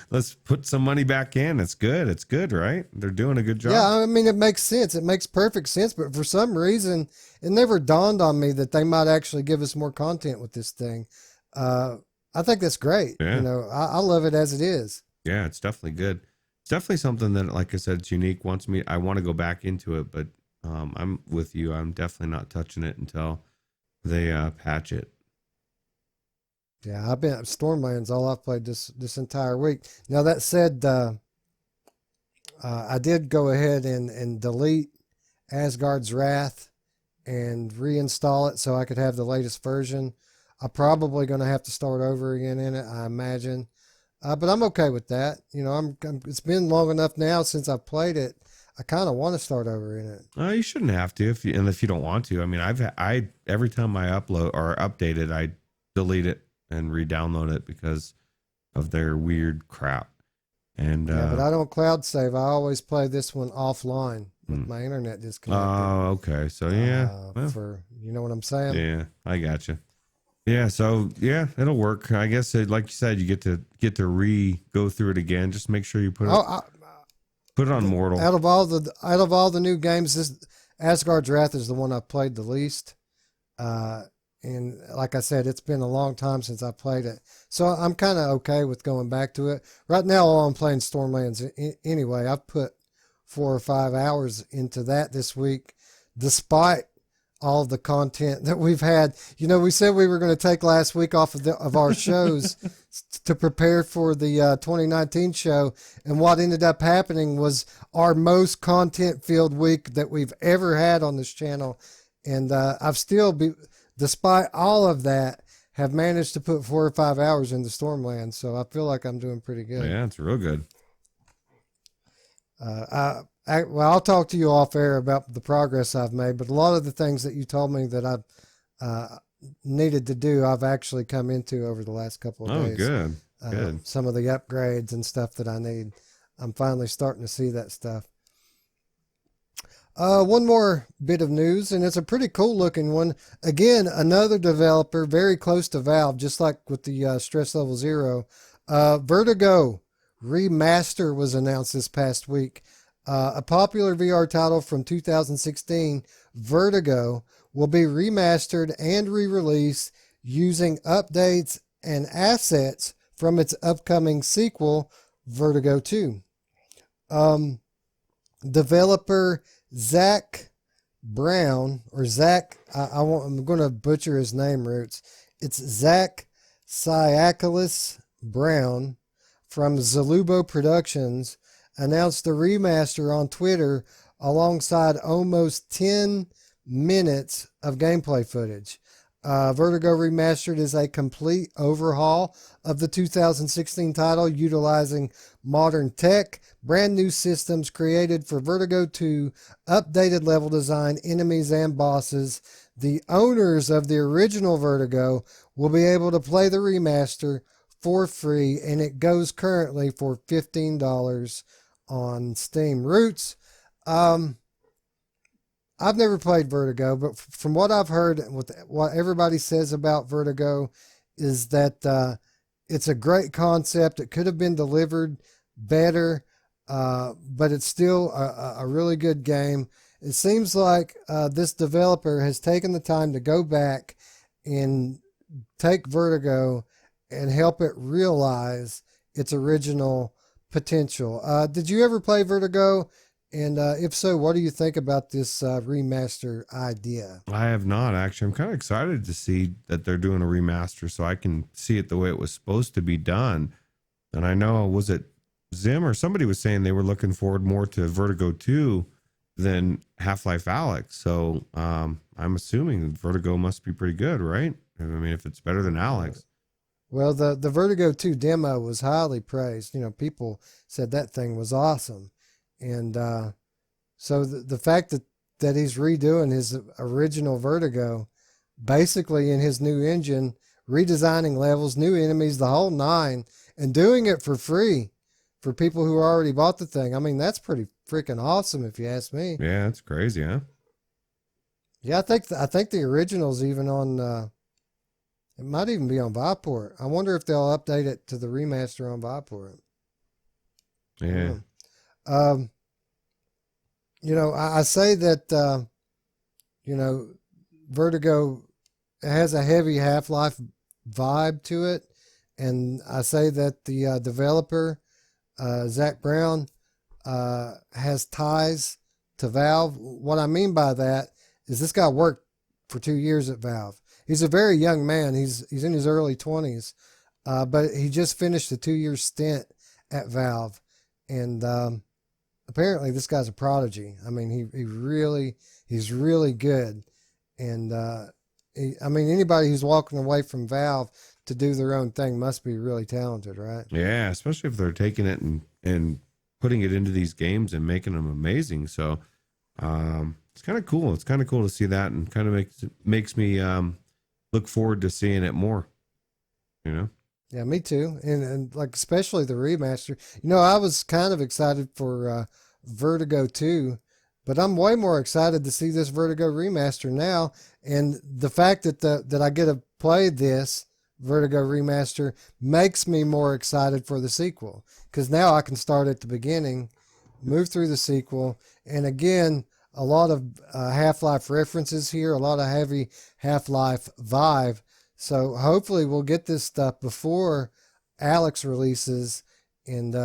Let's put some money back in. It's good, right? They're doing a good job. Yeah, I mean, it makes sense. It makes perfect sense. But for some reason, it never dawned on me that they might actually give us more content with this thing. I think that's great. Yeah. I love it as it is. Yeah, it's definitely good. It's definitely something that, like I said, it's unique. I want to go back into it, but I'm with you. I'm definitely not touching it until they patch it. Yeah, I've been at Stormlands all I've played this entire week. Now, that said, I did go ahead and delete Asgard's Wrath and reinstall it so I could have the latest version. I'm probably going to have to start over again in it, I imagine. But I'm okay with that. It's been long enough now since I've played it. I kind of want to start over in it. You shouldn't have to if you don't want to. I mean, I every time I upload or update it, I delete it and re-download it because of their weird crap. And yeah, but I don't cloud save. I always play this one offline with my internet disconnected. Oh, okay. So yeah, for you know what I'm saying? Yeah, I got you. Yeah, so yeah, it'll work. I guess like you said, you get to go through it again. Just make sure you put it on mortal. Out of all the new games, this Asgard's Wrath is the one I've played the least. And like I said, it's been a long time since I played it. So I'm kind of okay with going back to it. Right now, all I'm playing Stormlands anyway. I've put 4 or 5 hours into that this week, despite all the content that we've had. We said we were going to take last week off of our shows to prepare for the 2019 show. And what ended up happening was our most content-filled week that we've ever had on this channel. And I've still despite all of that, have managed to put 4 or 5 hours into Stormland, so I feel like I'm doing pretty good. Yeah, it's real good. I'll talk to you off air about the progress I've made, but a lot of the things that you told me that I've needed to do, I've actually come into over the last couple of days. Oh, good. Some of the upgrades and stuff that I need. I'm finally starting to see that stuff. One more bit of news, and it's a pretty cool looking one. Again, another developer very close to Valve, just like with the Stress Level Zero. Vertigo Remaster was announced this past week. A popular VR title from 2016, Vertigo, will be remastered and re-released using updates and assets from its upcoming sequel, Vertigo 2. Developer Zach Brown, or Zach, I'm going to butcher his name, Ruuts. It's Zach Siakalis Brown from Zalubo Productions, announced the remaster on Twitter alongside almost 10 minutes of gameplay footage. Vertigo Remastered is a complete overhaul of the 2016 title, utilizing modern tech, brand new systems created for Vertigo 2, updated level design, enemies, and bosses. The owners of the original Vertigo will be able to play the remaster for free, and it goes currently for $15 on Steam. Ruuts, I've never played Vertigo, but from what I've heard, what everybody says about Vertigo is that it's a great concept. It could have been delivered better, but it's still a really good game. It seems like this developer has taken the time to go back and take Vertigo and help it realize its original potential. Did you ever play Vertigo? And if so, what do you think about this remaster idea? I have not actually. I'm kind of excited to see that they're doing a remaster so I can see it the way it was supposed to be done. And I know, was it Zim or somebody was saying they were looking forward more to Vertigo 2 than Half-Life Alyx. So I'm assuming Vertigo must be pretty good, right? I mean, if it's better than Alyx. Well, the Vertigo 2 demo was highly praised. You know, people said that thing was awesome. And so the fact that he's redoing his original Vertigo, basically in his new engine, redesigning levels, new enemies, the whole nine, and doing it for free for people who already bought the thing. I mean, that's pretty freaking awesome if you ask me. Yeah, that's crazy, huh? Yeah, I think the original's even on, it might even be on Viport. I wonder if they'll update it to the remaster on Viport. Yeah. You know, I say that, you know, Vertigo has a heavy Half-Life vibe to it. And I say that the developer, Zach Brown, has ties to Valve. What I mean by that is this guy worked for 2 years at Valve. He's a very young man. He's in his early 20s, but he just finished a 2-year stint at Valve. And apparently this guy's a prodigy. I mean, he's really good. And I mean, anybody who's walking away from Valve to do their own thing must be really talented, right? Yeah, especially if they're taking it and putting it into these games and making them amazing. So it's kind of cool. It's kind of cool to see that, and kind of makes me look forward to seeing it more, you know? Yeah, me too. And like, especially the remaster. You know, I was kind of excited for Vertigo 2, but I'm way more excited to see this Vertigo remaster now. And the fact that I get to play this Vertigo remaster makes me more excited for the sequel, because now I can start at the beginning, move through the sequel, and again, a lot of Half-Life references here, a lot of heavy Half-Life vibe. So hopefully we'll get this stuff before Alyx releases, and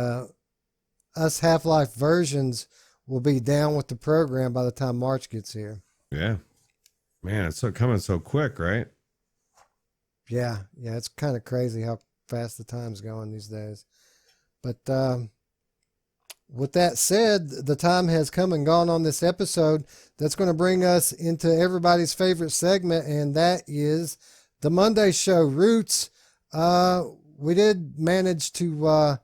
us Half-Life versions will be down with the program by the time March gets here. Yeah, man, it's coming so quick, right? Yeah, it's kind of crazy how fast the time's going these days. But with that said, the time has come and gone on this episode. That's going to bring us into everybody's favorite segment, and that is the Monday show. Ruuts, we did manage to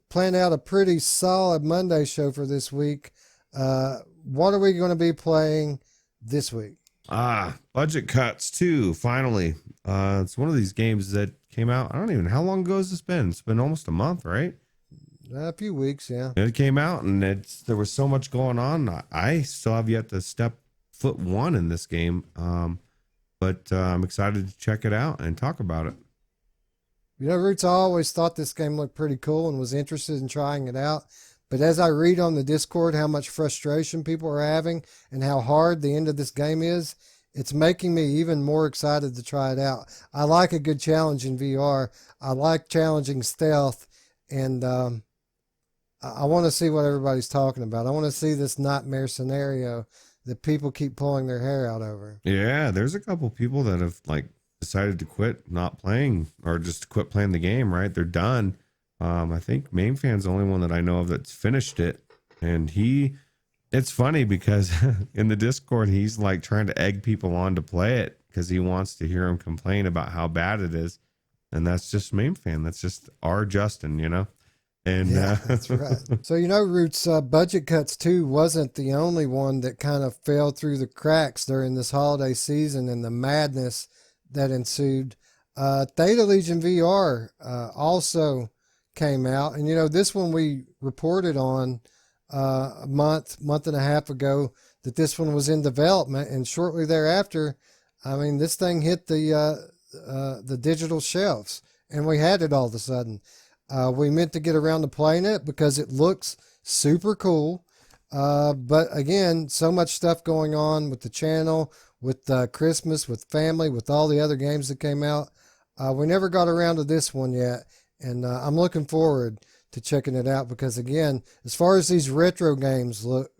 plan out a pretty solid Monday show for this week. What are we going to be playing this week? Budget Cuts 2, finally. It's one of these games that came out, I don't even, how long ago has this been? It's been almost a month, right? A few weeks, yeah. It came out, and there was so much going on. I still have yet to step foot one in this game, but I'm excited to check it out and talk about it. You know, Roots, I always thought this game looked pretty cool and was interested in trying it out. But as I read on the Discord how much frustration people are having and how hard the end of this game is, it's making me even more excited to try it out. I like a good challenge in VR. I like challenging stealth, and I want to see what everybody's talking about. I want to see this nightmare scenario that people keep pulling their hair out over. Yeah, there's a couple people that have like decided to quit not playing or just quit playing the game, right? They're done. I think Mainfan's the only one that I know of that's finished it. And it's funny because in the Discord, he's like trying to egg people on to play it because he wants to hear them complain about how bad it is. And that's just Mainfan. That's just our Justin, you know? And yeah, that's right. So, you know, Roots, budget cuts too wasn't the only one that kind of fell through the cracks during this holiday season and the madness that ensued. Theta Legion VR also came out, and you know, this one we reported on a month and a half ago that this one was in development, and shortly thereafter, I mean, this thing hit the digital shelves, and we had it all of a sudden. We meant to get around to playing it because it looks super cool. But again, so much stuff going on with the channel, with Christmas, with family, with all the other games that came out. We never got around to this one yet. And I'm looking forward to checking it out because, again, as far as these retro games look,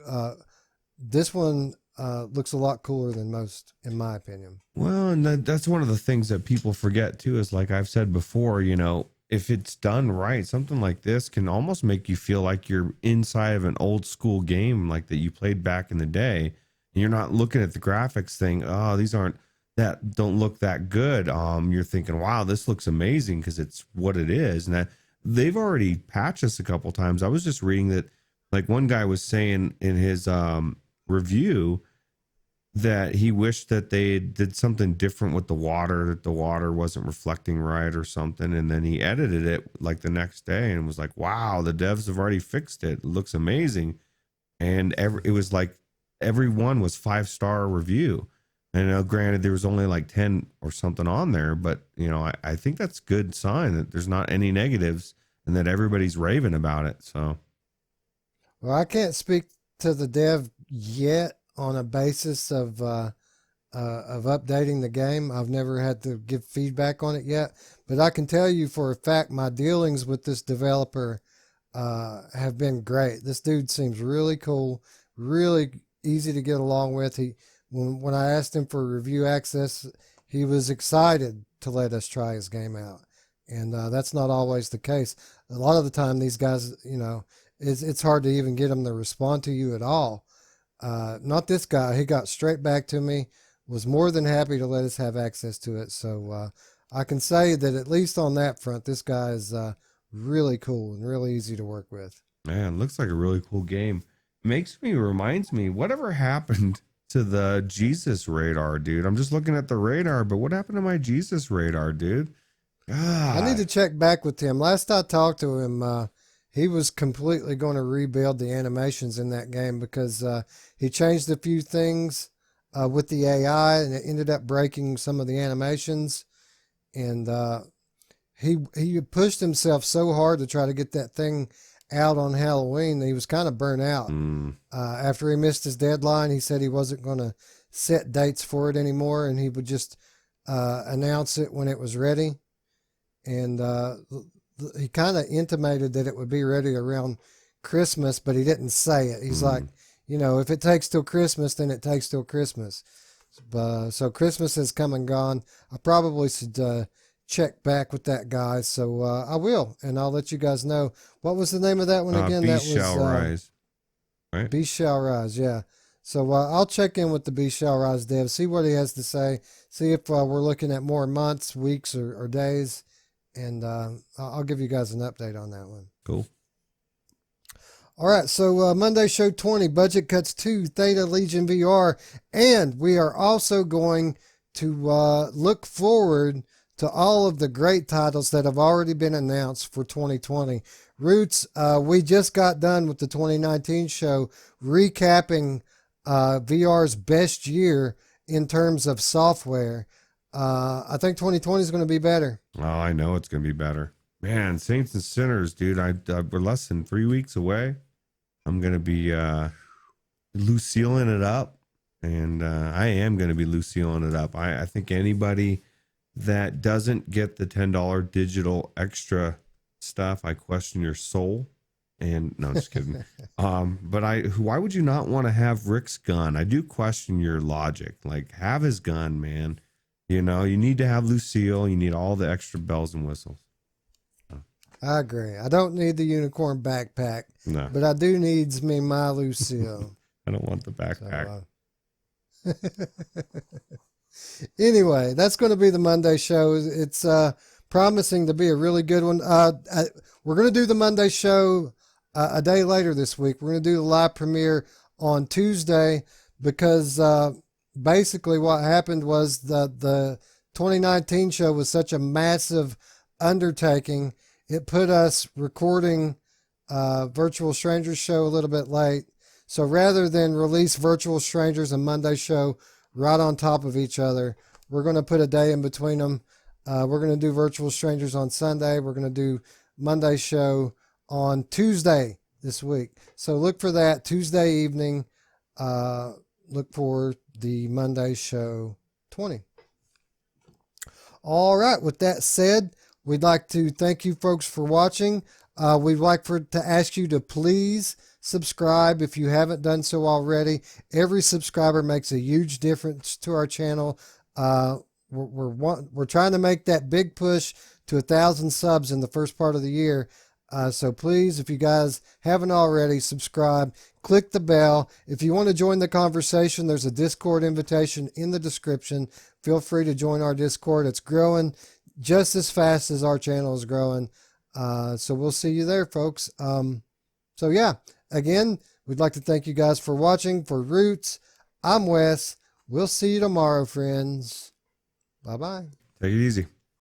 this one looks a lot cooler than most, in my opinion. Well, and that's one of the things that people forget too, is like I've said before, you know, if it's done right, something like this can almost make you feel like you're inside of an old school game like that you played back in the day. And you're not looking at the graphics thing, oh, these don't look that good. You're thinking, wow, this looks amazing because it's what it is. And that they've already patched this a couple times. I was just reading that like one guy was saying in his review that he wished that they did something different with the water, that the water wasn't reflecting right or something. And then he edited it like the next day and was like, wow, the devs have already fixed it. It looks amazing. And it was like everyone was 5-star review. And granted, there was only like 10 or something on there, but you know, I think that's good sign that there's not any negatives and that everybody's raving about it. So, well, I can't speak to the dev yet on a basis of updating the game. I've never had to give feedback on it yet, but I can tell you for a fact my dealings with this developer have been great. This dude seems really cool, really easy to get along with. When I asked him for review access, he was excited to let us try his game out, and that's not always the case. A lot of the time, these guys, you know, it's hard to even get them to respond to you at all. Not this guy. He got straight back to me, was more than happy to let us have access to it. So I can say that at least on that front, this guy is really cool and really easy to work with. Man, looks like a really cool game. Reminds me, whatever happened to the Jesus radar, dude? I'm just looking at the radar, but what happened to my Jesus radar, dude? God. I need to check back with him. Last I talked to him, he was completely going to rebuild the animations in that game because he changed a few things with the AI, and it ended up breaking some of the animations. And he pushed himself so hard to try to get that thing out on Halloween. He was kind of burnt out. After he missed his deadline, he said he wasn't going to set dates for it anymore, and he would just announce it when it was ready. And he kind of intimated that it would be ready around Christmas, but he didn't say it. He's like, you know, if it takes till Christmas, then it takes till Christmas. So Christmas has come and gone. I probably should check back with that guy. So I will, and I'll let you guys know. What was the name of that one again? Beast Shall Rise. Right? Beast Shall Rise, yeah. So I'll check in with the Beast Shall Rise dev, see what he has to say, see if we're looking at more months, weeks, or days, and I'll give you guys an update on that one. Cool. All right, so Monday Show 20, Budget Cuts 2, Theta Legion VR, and we are also going to look forward to all of the great titles that have already been announced for 2020. Ruuts, we just got done with the 2019 show recapping VR's best year in terms of software. I think 2020 is going to be better. Oh, I know it's going to be better. Man, Saints and Sinners, dude. We're less than 3 weeks away. I'm going to be Lucilleing it up. And I am going to be Lucilleing it up. I think anybody that doesn't get the $10 digital extra stuff, I question your soul. And no, I'm just kidding. But why would you not want to have Rick's gun? I do question your logic. Like, have his gun, man. You know, you need to have Lucille. You need all the extra bells and whistles. I agree. I don't need the unicorn backpack. No. But I do needs me my Lucille. I don't want the backpack. Anyway, that's going to be the Monday show. It's promising to be a really good one. We're going to do the Monday show a day later this week. We're going to do the live premiere on Tuesday because basically what happened was the 2019 show was such a massive undertaking. It put us recording Virtual Strangers show a little bit late. So rather than release Virtual Strangers and Monday show right on top of each other, we're going to put a day in between them. We're going to do Virtual Strangers on Sunday. We're going to do Monday show on Tuesday this week. So look for that Tuesday evening. Look for the Monday show 20. All right. With that said, we'd like to thank you folks for watching. We'd like to ask you to please subscribe if you haven't done so already. Every subscriber makes a huge difference to our channel. We're trying to make that big push to 1,000 subs in the first part of the year. So please, if you guys haven't already, subscribe, click the bell. If you want to join the conversation, there's a Discord invitation in the description. Feel free to join our Discord. It's growing just as fast as our channel is growing. So we'll see you there, folks. So yeah, again, we'd like to thank you guys for watching. For Ruuts, I'm Wes. We'll see you tomorrow, friends. Bye-bye. Take it easy.